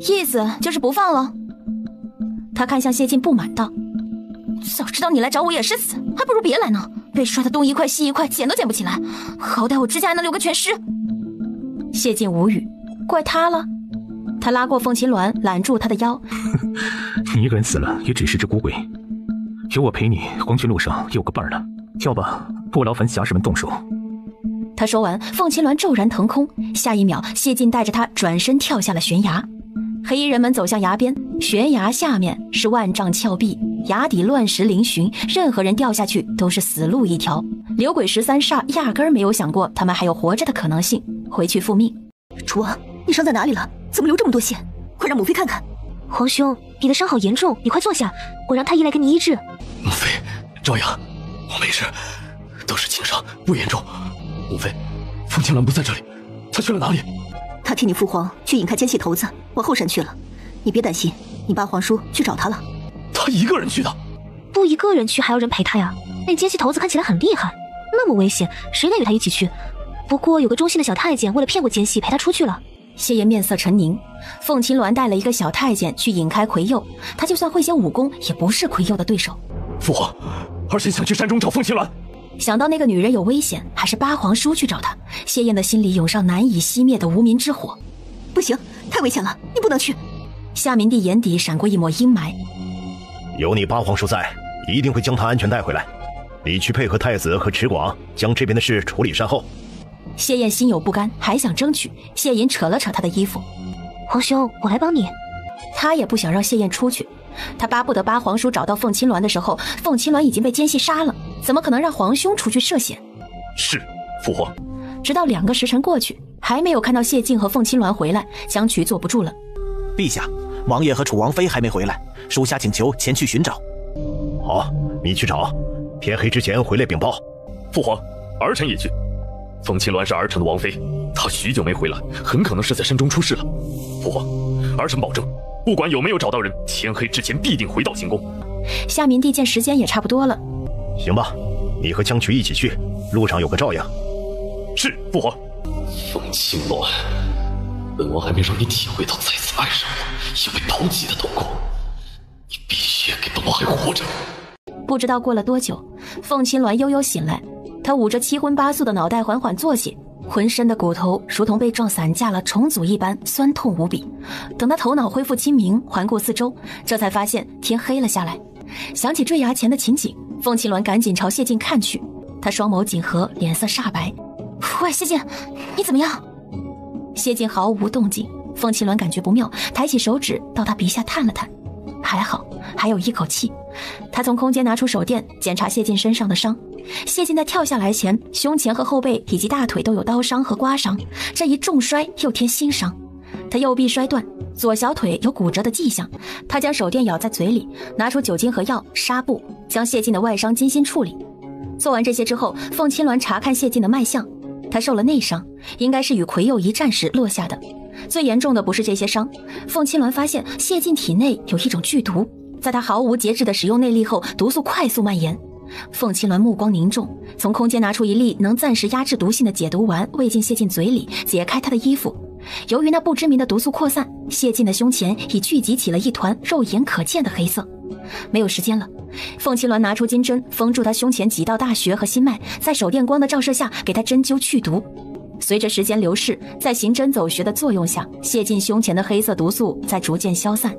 Speaker 2: 意思就是不放了。他看向谢晋，不满道：早知道你来找我也是死，还不如别来呢，被摔得东一块西一块，捡都捡不起来，好歹我指甲还能留个全尸。谢晋无语，怪他了。他拉过凤青鸾，揽住他的腰。
Speaker 1: 你一个人死了也只是只孤鬼，有我陪你，黄泉路上有个伴了。跳吧，不劳烦侠士们动手。
Speaker 2: 他说完，凤青鸾骤然腾空，下一秒谢晋带着他转身跳下了悬崖。黑衣人们走向崖边，悬崖下面是万丈峭壁，崖底乱石嶙峋，任何人掉下去都是死路一条。刘鬼13煞压根儿没有想过他们还有活着的可能性，回去复命。
Speaker 8: 楚王，你伤在哪里了？怎么流这么多血？快让母妃看看。
Speaker 6: 皇兄，你的伤好严重，你快坐下，我让太医来给你医治。
Speaker 9: 母妃，赵阳，我没事，都是轻伤，不严重。母妃，凤青鸾不在这里，他去了哪里？
Speaker 8: 他替你父皇去引开奸细头子，往后山去了。你别担心，你八皇叔去找他了。
Speaker 9: 他一个人去的？
Speaker 6: 不一个人去，还要人陪他呀？那奸细头子看起来很厉害，那么危险，谁敢与他一起去？不过有个忠心的小太监为了骗过奸细，陪他出去了。
Speaker 2: 谢爷面色沉凝，凤青鸾带了一个小太监去引开魁佑，他就算会些武功，也不是魁佑的对手。
Speaker 9: 父皇，儿臣想去山中找凤青鸾。
Speaker 2: 想到那个女人有危险，还是八皇叔去找她，谢燕的心里涌上难以熄灭的无名之火。
Speaker 8: 不行，太危险了，你不能去。
Speaker 2: 夏明帝眼底闪过一抹阴霾。
Speaker 4: 有你八皇叔在，一定会将他安全带回来。你去配合太子和池广，将这边的事处理善后。
Speaker 2: 谢燕心有不甘，还想争取。谢隐扯了扯他的衣服。
Speaker 6: 皇兄，我来帮你。
Speaker 2: 他也不想让谢燕出去，他巴不得八皇叔找到凤青鸾的时候，凤青鸾已经被奸细杀了，怎么可能让皇兄出去涉险？
Speaker 9: 是，父皇。
Speaker 2: 直到2个时辰过去，还没有看到谢晋和凤青鸾回来，江渠坐不住了。
Speaker 3: 陛下，王爷和楚王妃还没回来，属下请求前去寻找。
Speaker 4: 好，你去找，天黑之前回来禀报。
Speaker 11: 父皇，儿臣也去。凤青鸾是儿臣的王妃，她许久没回来，很可能是在山中出事了。父皇，儿臣保证，不管有没有找到人，天黑之前必定回到行宫。
Speaker 2: 夏明帝见时间也差不多了，
Speaker 4: 行吧，你和江渠一起去，路上有个照应。
Speaker 11: 是，父皇。凤青鸾，本王还没让你体会到再次爱上我因为抛弃的痛苦，你必须给本王还活着。
Speaker 2: 不知道过了多久，凤青鸾悠悠醒来，他捂着七荤八素的脑袋缓缓坐起，浑身的骨头如同被撞散架了重组一般，酸痛无比。等他头脑恢复清明，环顾四周，这才发现天黑了下来。想起坠崖前的情景，凤青鸾赶紧朝谢晋看去，他双眸紧合，脸色煞白。喂，谢晋，你怎么样？谢晋毫无动静。凤青鸾感觉不妙，抬起手指到他鼻下探了探，还好，还有一口气。他从空间拿出手电，检查谢晋身上的伤。谢晋在跳下来前，胸前和后背以及大腿都有刀伤和刮伤，这一重摔又添新伤。他右臂摔断，左小腿有骨折的迹象。他将手电咬在嘴里，拿出酒精和药、纱布，将谢晋的外伤精心处理。做完这些之后，凤青鸾查看谢晋的脉象，他受了内伤，应该是与魁佑一战时落下的。最严重的不是这些伤，凤青鸾发现谢晋体内有一种剧毒，在他毫无节制地使用内力后，毒素快速蔓延。凤青鸾目光凝重，从空间拿出一粒能暂时压制毒性的解毒丸，喂进谢晋嘴里，解开他的衣服。由于那不知名的毒素扩散，谢晋的胸前已聚集起了一团肉眼可见的黑色。没有时间了，凤青鸾拿出金针封住他胸前几道大穴和心脉，在手电光的照射下给他针灸去毒。随着时间流逝，在行针走穴的作用下，谢晋胸前的黑色毒素在逐渐消散。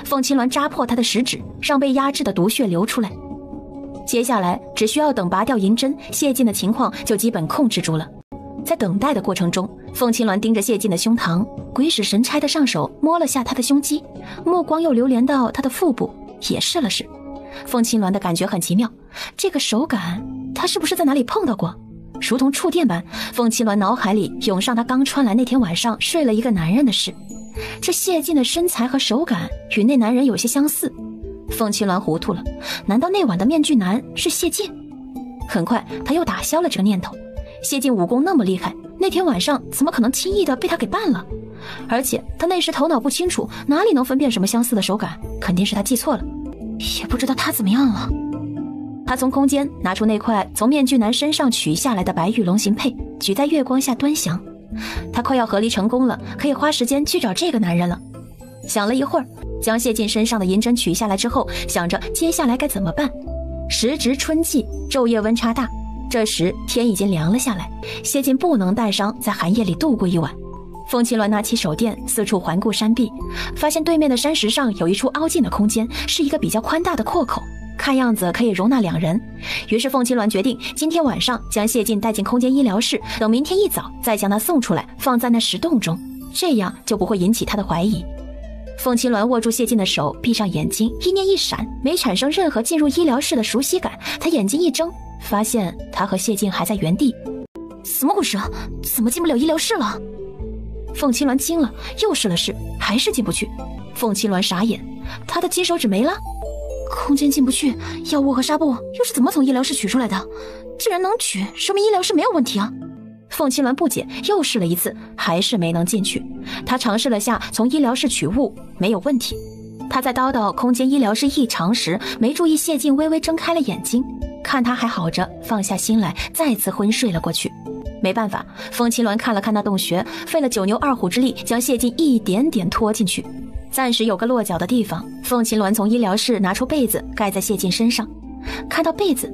Speaker 2: 凤青鸾扎破他的食指，让被压制的毒血流出来。接下来只需要等拔掉银针，谢晋的情况就基本控制住了。在等待的过程中，凤青鸾盯着谢晋的胸膛，鬼使神差的上手摸了下他的胸肌，目光又流连到他的腹部，也试了试。凤青鸾的感觉很奇妙，这个手感他是不是在哪里碰到过？如同触电般，凤青鸾脑海里涌上他刚穿来那天晚上睡了一个男人的事。这谢晋的身材和手感与那男人有些相似。凤青鸾糊涂了，难道那晚的面具男是谢晋？很快他又打消了这个念头，谢晋武功那么厉害，那天晚上怎么可能轻易的被他给办了？而且他那时头脑不清楚，哪里能分辨什么相似的手感？肯定是他记错了，也不知道他怎么样了。他从空间拿出那块从面具男身上取下来的白玉龙形佩，举在月光下端详。他快要合离成功了，可以花时间去找这个男人了。想了一会儿，将谢晋身上的银针取下来之后，想着接下来该怎么办。时值春季，昼夜温差大，这时天已经凉了下来，谢晋不能带伤在寒夜里度过一晚。凤青鸾拿起手电四处环顾山壁，发现对面的山石上有一处凹进的空间，是一个比较宽大的阔口，看样子可以容纳2人。于是凤青鸾决定今天晚上将谢晋带进空间医疗室，等明天一早再将他送出来，放在那石洞中，这样就不会引起他的怀疑。凤青鸾握住谢晋的手，闭上眼睛，意念一闪，没产生任何进入医疗室的熟悉感。他眼睛一睁，发现他和谢晋还在原地。怎么回事？怎么进不了医疗室了？凤青鸾惊了，又试了试，还是进不去。凤青鸾傻眼，他的金手指没了。空间进不去，药物和纱布又是怎么从医疗室取出来的？既然能取，说明医疗室没有问题啊。凤青鸾不解，又试了一次，还是没能进去。他尝试了下从医疗室取物，没有问题。他在叨叨空间医疗室异常时，没注意谢晋微微睁开了眼睛，看他还好着，放下心来，再次昏睡了过去。没办法，凤青鸾看了看那洞穴，费了9牛2虎之力，将谢晋一点点拖进去。暂时有个落脚的地方，凤青鸾从医疗室拿出被子盖在谢晋身上。看到被子，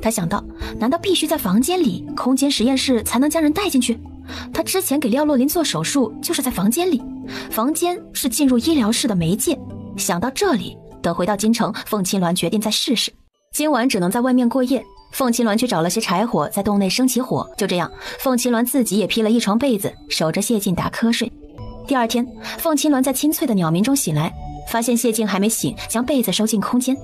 Speaker 2: 他想到，难道必须在房间里空间实验室才能将人带进去？他之前给廖洛林做手术就是在房间里，房间是进入医疗室的媒介。想到这里，等回到京城，凤青鸾决定再试试。今晚只能在外面过夜，凤青鸾去找了些柴火，在洞内生起火。就这样，凤青鸾自己也披了一床被子，守着谢晋打瞌睡。第二天，凤青鸾在清脆的鸟鸣中醒来，发现谢晋还没醒，将被子收进空间。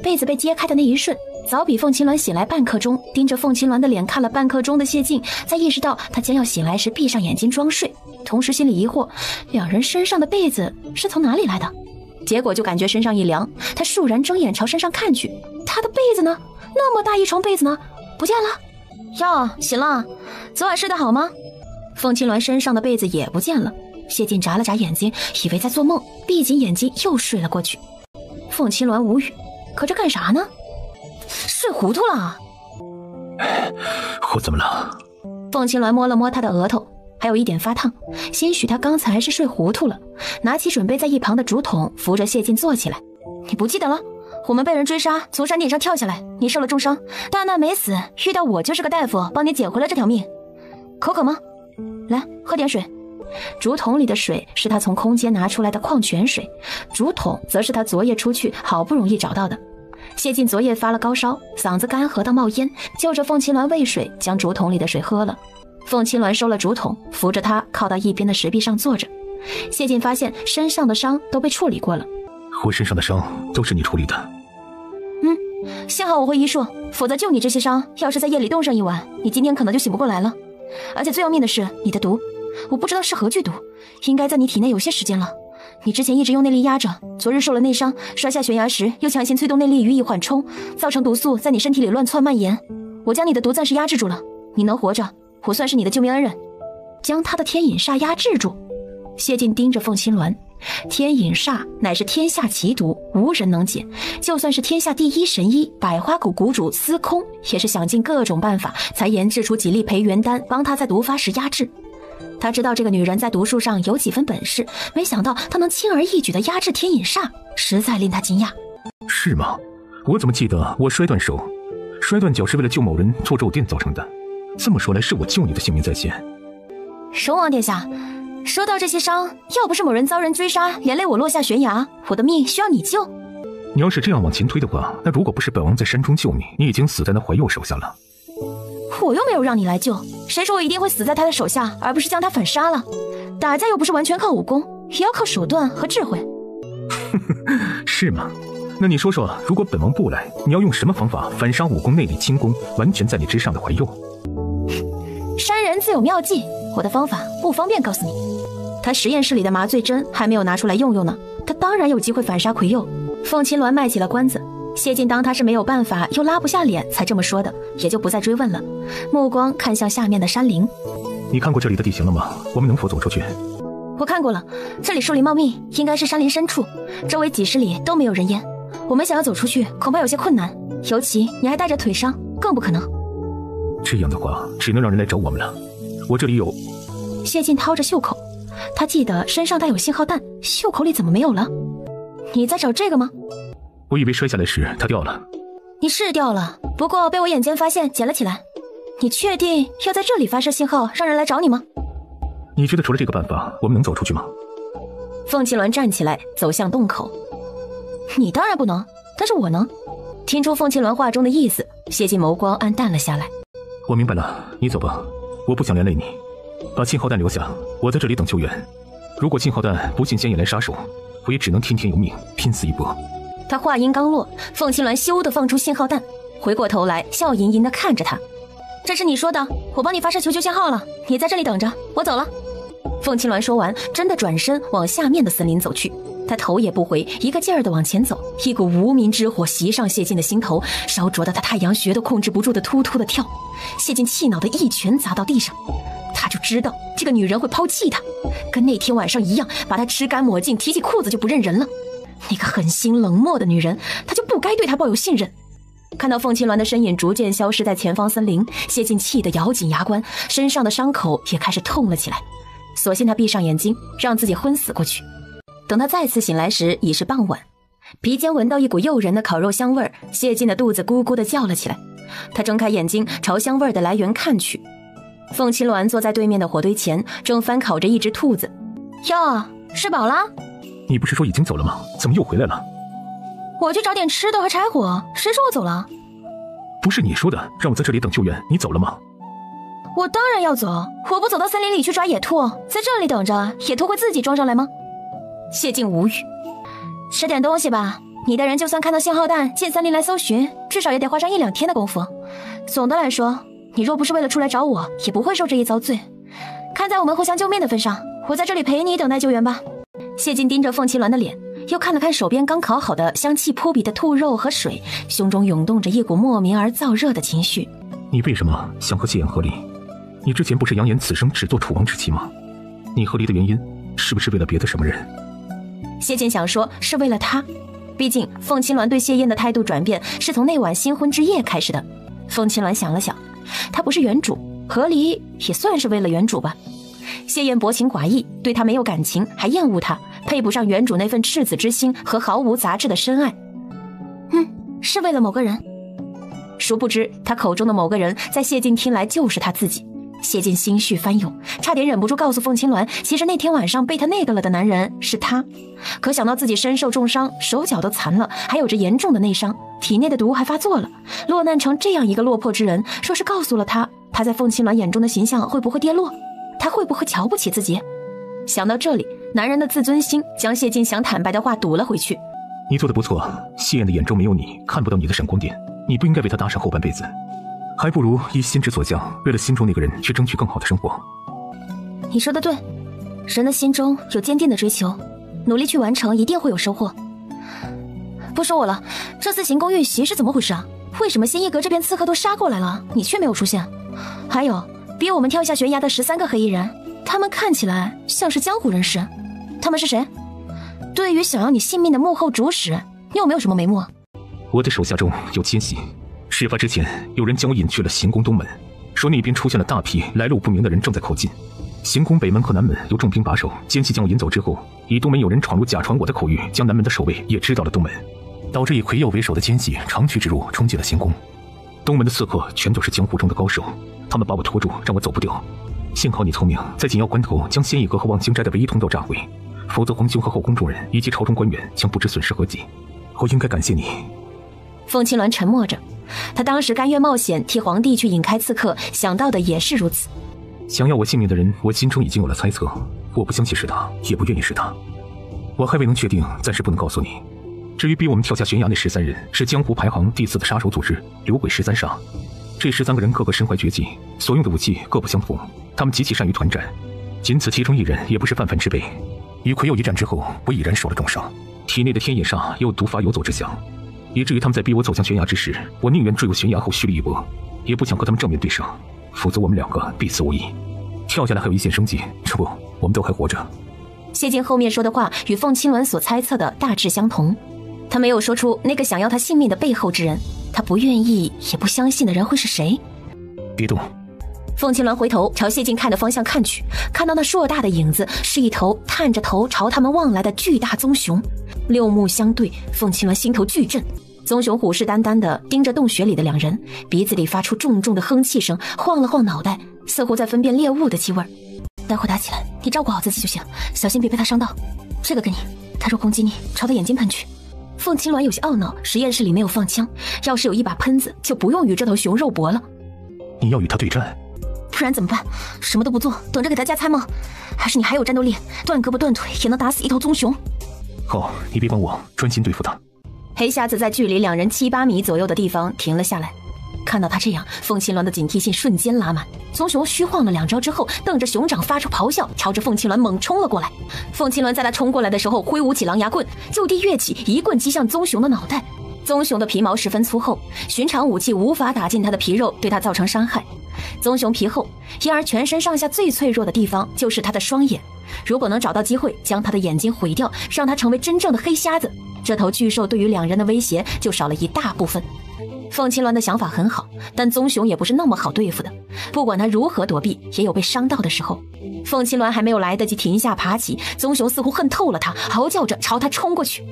Speaker 2: 被子被揭开的那一瞬，早比凤青鸾醒来半刻钟，盯着凤青鸾的脸看了半刻钟的谢晋，在意识到他将要醒来时，闭上眼睛装睡，同时心里疑惑，2人身上的被子是从哪里来的？结果就感觉身上一凉，他倏然睁眼朝身上看去，他的被子呢？那么大一床被子呢？不见了。哟，醒了，昨晚睡得好吗？凤青鸾身上的被子也不见了。谢晋眨了眨眼睛，以为在做梦，闭紧眼睛又睡了过去。凤青鸾无语，可这干啥呢？睡糊涂了。
Speaker 1: 我怎么了？
Speaker 2: 凤青鸾摸了摸他的额头，还有一点发烫，兴许他刚才是睡糊涂了。拿起准备在一旁的竹筒，扶着谢晋坐起来。你不记得了？我们被人追杀，从山顶上跳下来，你受了重伤，大难没死，遇到我就是个大夫，帮你捡回了这条命。口渴吗？来，喝点水。竹筒里的水是他从空间拿出来的矿泉水，竹筒则是他昨夜出去好不容易找到的。谢晋昨夜发了高烧，嗓子干涸到冒烟，就着凤青鸾喂水，将竹筒里的水喝了。凤青鸾收了竹筒，扶着他靠到一边的石壁上坐着。谢晋发现身上的伤都被处理过了。
Speaker 1: 我身上的伤都是你处理的？
Speaker 2: 幸好我会医术，否则就你这些伤，要是在夜里冻上一晚，你今天可能就醒不过来了。而且最要命的是你的毒，我不知道是何剧毒，应该在你体内有些时间了。你之前一直用内力压着，昨日受了内伤，摔下悬崖时又强行催动内力予以缓冲，造成毒素在你身体里乱窜蔓延。我将你的毒暂时压制住了，你能活着，我算是你的救命恩人。将他的天隐煞压制住。谢晋盯着凤青鸾，天隐煞乃是天下奇毒，无人能解，就算是天下第一神医百花谷谷主司空，也是想尽各种办法才研制出几粒培元丹，帮他在毒发时压制。他知道这个女人在毒术上有几分本事，没想到她能轻而易举地压制天隐煞，实在令他惊讶。
Speaker 1: 是吗？我怎么记得我摔断手、摔断脚是为了救某人做肉垫造成的？这么说来，是我救你的性命在先。
Speaker 2: 龙王殿下，说到这些伤，要不是某人遭人追杀，连累我落下悬崖，我的命需要你救。
Speaker 1: 你要是这样往前推的话，那如果不是本王在山中救你，你已经死在那怀佑手下了。
Speaker 2: 我又没有让你来救，谁说我一定会死在他的手下，而不是将他反杀了？打架又不是完全靠武功，也要靠手段和智慧。
Speaker 1: 是吗？那你说说，如果本王不来，你要用什么方法反杀武功内力轻功完全在你之上的怀佑？
Speaker 2: 山人自有妙计，我的方法不方便告诉你。他实验室里的麻醉针还没有拿出来用用呢，他当然有机会反杀魁佑。凤青鸾卖起了关子，谢晋当他是没有办法又拉不下脸才这么说的，也就不再追问了，目光看向下面的山林。
Speaker 1: 你看过这里的地形了吗？我们能否走出去？
Speaker 2: 我看过了，这里树林茂密，应该是山林深处，周围几十里都没有人烟。我们想要走出去，恐怕有些困难，尤其你还带着腿伤，更不可能。
Speaker 1: 这样的话，只能让人来找我们了。我这里有……
Speaker 2: 谢晋掏着袖口，他记得身上带有信号弹，袖口里怎么没有了？你在找这个吗？
Speaker 1: 我以为摔下来时它掉了。
Speaker 2: 你是掉了，不过被我眼尖发现捡了起来。你确定要在这里发射信号，让人来找你吗？
Speaker 1: 你觉得除了这个办法，我们能走出去吗？
Speaker 2: 凤麒鸾站起来，走向洞口。你当然不能，但是我能。听出凤麒鸾话中的意思，谢晋眸光暗淡了下来。
Speaker 1: 我明白了，你走吧，我不想连累你。把信号弹留下，我在这里等救援。如果信号弹不幸先引来杀手，我也只能听天由命，拼死一搏。
Speaker 2: 他话音刚落，凤麒鸾咻地放出信号弹，回过头来笑吟吟地看着他。这是你说的，我帮你发射求救信号了，你在这里等着，我走了。凤麒鸾说完，真的转身往下面的森林走去。他头也不回，一个劲儿地往前走，一股无名之火袭上谢晋的心头，烧灼得他太阳穴都控制不住的突突的跳。谢晋气恼地一拳砸到地上，他就知道这个女人会抛弃他，跟那天晚上一样，把他吃干抹净，提起裤子就不认人了。那个狠心冷漠的女人，他就不该对她抱有信任。看到凤麒鸾的身影逐渐消失在前方森林，谢晋气得咬紧牙关，身上的伤口也开始痛了起来。索性他闭上眼睛，让自己昏死过去。等他再次醒来时，已是傍晚。鼻尖闻到一股诱人的烤肉香味儿，谢晋的肚子咕咕地叫了起来。他睁开眼睛，朝香味儿的来源看去。凤麒鸾坐在对面的火堆前，正翻烤着一只兔子。哟，吃饱了？
Speaker 1: 你不是说已经走了吗？怎么又回来了？
Speaker 2: 我去找点吃的和柴火，谁说我走了？
Speaker 1: 不是你说的让我在这里等救援，你走了吗？
Speaker 2: 我当然要走，我不走到森林里去抓野兔，在这里等着，野兔会自己装上来吗？谢晋无语。吃点东西吧，你的人就算看到信号弹进森林来搜寻，至少也得花上1-2天的功夫。总的来说，你若不是为了出来找我，也不会受这一遭罪。看在我们互相救命的份上，我在这里陪你等待救援吧。谢晋盯着凤麒鸾的脸，又看了看手边刚烤好的香气扑鼻的兔肉和水，胸中涌动着一股莫名而燥热的情绪。
Speaker 1: 你为什么想和谢妍和离？你之前不是扬言此生只做楚王之妻吗？你和离的原因是不是为了别的什么人？
Speaker 2: 谢晋想说是为了他，毕竟凤麒鸾对谢燕的态度转变是从那晚新婚之夜开始的。凤麒鸾想了想，他不是原主，和离也算是为了原主吧。谢燕薄情寡义，对他没有感情，还厌恶他，配不上原主那份赤子之心和毫无杂质的深爱。是为了某个人。殊不知他口中的某个人在谢晋听来就是他自己。谢晋心绪翻涌，差点忍不住告诉凤麒鸾，其实那天晚上被他那个了的男人是他。可想到自己身受重伤，手脚都残了，还有着严重的内伤，体内的毒还发作了，落难成这样一个落魄之人，说是告诉了他，他在凤麒鸾眼中的形象会不会跌落？他会不会瞧不起自己？想到这里，男人的自尊心将谢晋想坦白的话堵了回去。
Speaker 1: 你做得不错，谢燕的眼中没有你，看不到你的闪光点，你不应该为他搭上后半辈子，还不如依心之所向，为了心中那个人去争取更好的生活。
Speaker 2: 你说的对，人的心中有坚定的追求，努力去完成，一定会有收获。不说我了，这次行宫遇袭是怎么回事啊？为什么新一阁这边刺客都杀过来了，你却没有出现？还有逼我们跳下悬崖的13个黑衣人，他们看起来像是江湖人士，他们是谁？对于想要你性命的幕后主使，你有没有什么眉目？
Speaker 1: 我的手下中有奸细，事发之前有人将我引去了行宫东门，说那边出现了大批来路不明的人正在靠近。行宫北门和南门有重兵把守，奸细将我引走之后，以东门有人闯入假传我的口谕，将南门的守卫也知道了东门，导致以魁佑为首的奸细长驱直入，冲进了行宫。东门的刺客全都是江湖中的高手，他们把我拖住，让我走不掉。幸好你聪明，在紧要关头将仙翼阁和望京斋的唯一通道炸毁，否则皇兄和后宫众人以及朝中官员将不知损失何几。我应该感谢你。
Speaker 2: 凤青鸾沉默着，他当时甘愿冒险替皇帝去引开刺客，想到的也是如此。
Speaker 1: 想要我性命的人，我心中已经有了猜测，我不相信是他，也不愿意是他。我还未能确定，暂时不能告诉你。至于逼我们跳下悬崖那13人，是江湖排行第4的杀手组织刘鬼13杀。这13个人个个身怀绝技，所用的武器各不相同，他们极其善于团战，仅此其中一人也不是泛泛之辈。与魁佑一战之后，我已然受了重伤，体内的天眼煞又毒发游走之象，以至于他们在逼我走向悬崖之时，我宁愿坠入悬崖后蓄力一搏，也不想和他们正面对上，否则我们两个必死无疑。跳下来还有一线生机，这不，我们都还活着。
Speaker 2: 谢晋后面说的话与凤青鸾所猜测的大致相同，他没有说出那个想要他性命的背后之人，他不愿意也不相信的人会是谁。
Speaker 1: 别动。
Speaker 2: 凤青鸾回头朝谢晋看的方向看去，看到那硕大的影子是一头探着头朝他们望来的巨大棕熊，六目相对，凤青鸾心头巨震。棕熊虎视眈眈地盯着洞穴里的两人，鼻子里发出重重的哼气声，晃了晃脑袋，似乎在分辨猎物的气味。待会打起来，你照顾好自己就行，小心别被他伤到。这个给你，他若攻击你，朝他眼睛喷去。凤青鸾有些懊恼，实验室里没有放枪，要是有一把喷子，就不用与这头熊肉搏了。
Speaker 1: 你要与他对战？
Speaker 2: 不然怎么办？什么都不做，等着给他加餐吗？还是你还有战斗力，断胳膊断腿也能打死一头棕熊？
Speaker 1: 好，你别管我，专心对付他。
Speaker 2: 黑瞎子在距离两人7、8米左右的地方停了下来，看到他这样，凤青鸾的警惕性瞬间拉满。棕熊虚晃了2招之后，瞪着熊掌发出咆哮，朝着凤青鸾猛冲了过来。凤青鸾在他冲过来的时候，挥舞起狼牙棍，就地跃起，一棍击向棕熊的脑袋。棕熊的皮毛十分粗厚，寻常武器无法打进它的皮肉，对它造成伤害。棕熊皮厚，因而全身上下最脆弱的地方就是它的双眼。如果能找到机会将它的眼睛毁掉，让它成为真正的黑瞎子，这头巨兽对于两人的威胁就少了一大部分。凤青鸾的想法很好，但棕熊也不是那么好对付的，不管它如何躲避，也有被伤到的时候。凤青鸾还没有来得及停下爬起，棕熊似乎恨透了它，嚎叫着朝它冲过去。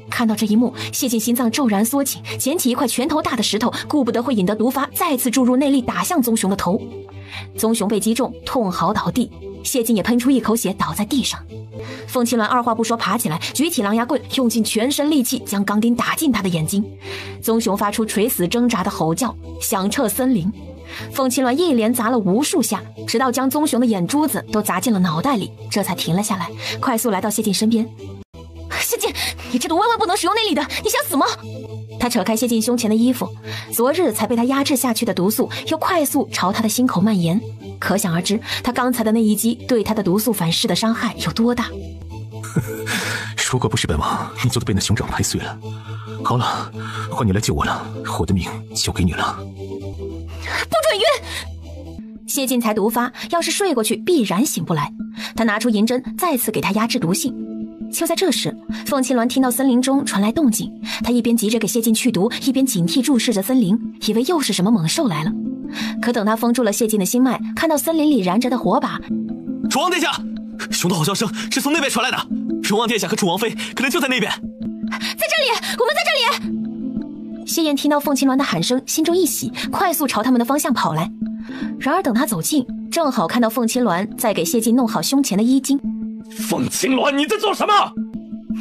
Speaker 2: 看到这一幕，谢晋心脏骤然缩紧，捡起一块拳头大的石头，顾不得会引得毒发，再次注入内力打向棕熊的头。棕熊被击中，痛嚎倒地，谢晋也喷出一口血倒在地上。凤青鸾二话不说爬起来，举起狼牙棍，用尽全身力气将钢钉打进他的眼睛。棕熊发出垂死挣扎的吼叫，响彻森林。凤青鸾一连砸了无数下，直到将棕熊的眼珠子都砸进了脑袋里，这才停了下来，快速来到谢晋身边。谢晋，你这毒万万不能使用内力的，你想死吗？他扯开谢晋胸前的衣服，昨日才被他压制下去的毒素又快速朝他的心口蔓延，可想而知他刚才的那一击对他的毒素反噬的伤害有多大。
Speaker 1: 如果不是本王，你早都被那熊掌拍碎了。好了，换你来救我了，我的命交给你了。
Speaker 2: 不准晕！谢晋才毒发，要是睡过去必然醒不来。他拿出银针，再次给他压制毒性。就在这时，凤青鸾听到森林中传来动静，他一边急着给谢晋去毒，一边警惕注视着森林，以为又是什么猛兽来了。可等他封住了谢晋的心脉，看到森林里燃着的火把，
Speaker 9: 楚王殿下，熊的吼叫声是从那边传来的，荣王殿下和楚王妃可能就在那边。
Speaker 2: 在这里，我们在这里！谢燕听到凤青鸾的喊声，心中一喜，快速朝他们的方向跑来。然而等他走近，正好看到凤青鸾在给谢晋弄好胸前的衣襟。
Speaker 11: 凤青鸾，你在做什么？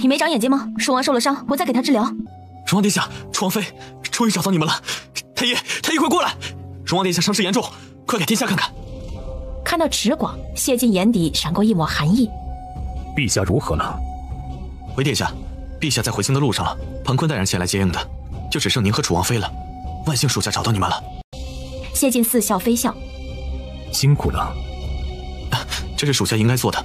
Speaker 2: 你没长眼睛吗？蜀王受了伤，我在给他治疗。
Speaker 9: 荣王殿下，楚王妃，终于找到你们了。太医快过来！荣王殿下伤势严重，快给殿下看看。
Speaker 2: 看到池广，谢晋眼底闪过一抹寒意。
Speaker 1: 陛下如何了？
Speaker 9: 回殿下，陛下在回京的路上了，庞坤带人前来接应的，就只剩您和楚王妃了。万幸属下找到你们了。
Speaker 2: 谢晋似笑非笑。
Speaker 1: 辛苦了。
Speaker 9: 这是属下应该做的。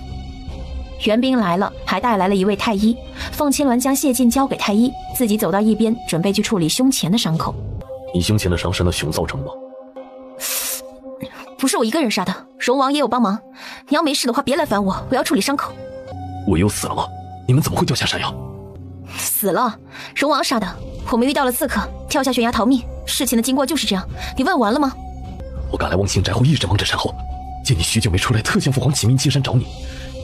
Speaker 2: 援兵来了，还带来了一位太医。凤青鸾将谢晋交给太医，自己走到一边，准备去处理胸前的伤口。
Speaker 11: 你胸前的伤是那熊造成的吗？
Speaker 2: 不是我一个人杀的，荣王也有帮忙。你要没事的话，别来烦我，我要处理伤口。
Speaker 11: 我又死了吗？你们怎么会掉下山崖？
Speaker 2: 死了，荣王杀的。我们遇到了刺客，跳下悬崖逃命。事情的经过就是这样。你问完了吗？
Speaker 11: 我赶来望星宅后一直忙着善后，见你许久没出来，特向父皇启命进山找你，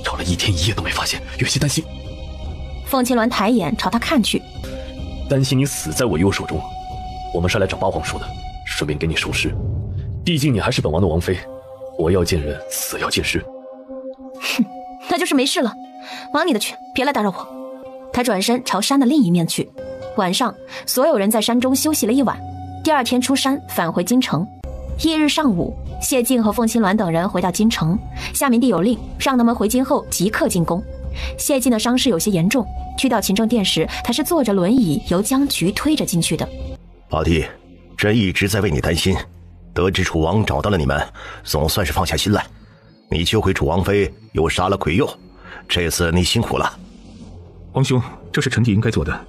Speaker 11: 找了1天1夜都没发现，有些担心。
Speaker 2: 凤青鸾抬眼朝他看去，
Speaker 11: 担心你死在我右手中。我们是来找八皇叔的，顺便给你收尸。毕竟你还是本王的王妃，活要见人，死要见尸。
Speaker 2: 哼，那就是没事了，忙你的去，别来打扰我。他转身朝山的另一面去。晚上，所有人在山中休息了一晚。第二天出山返回京城。翌日上午，谢晋和凤青鸾等人回到京城，夏明帝有令让他们回京后即刻进宫。谢晋的伤势有些严重，去到勤政殿时，他是坐着轮椅由江局推着进去的。
Speaker 4: 八弟，朕一直在为你担心，得知楚王找到了你们，总算是放下心来。你救回楚王妃，又杀了魁佑，这次你辛苦了。
Speaker 1: 皇兄，这是臣弟应该做的。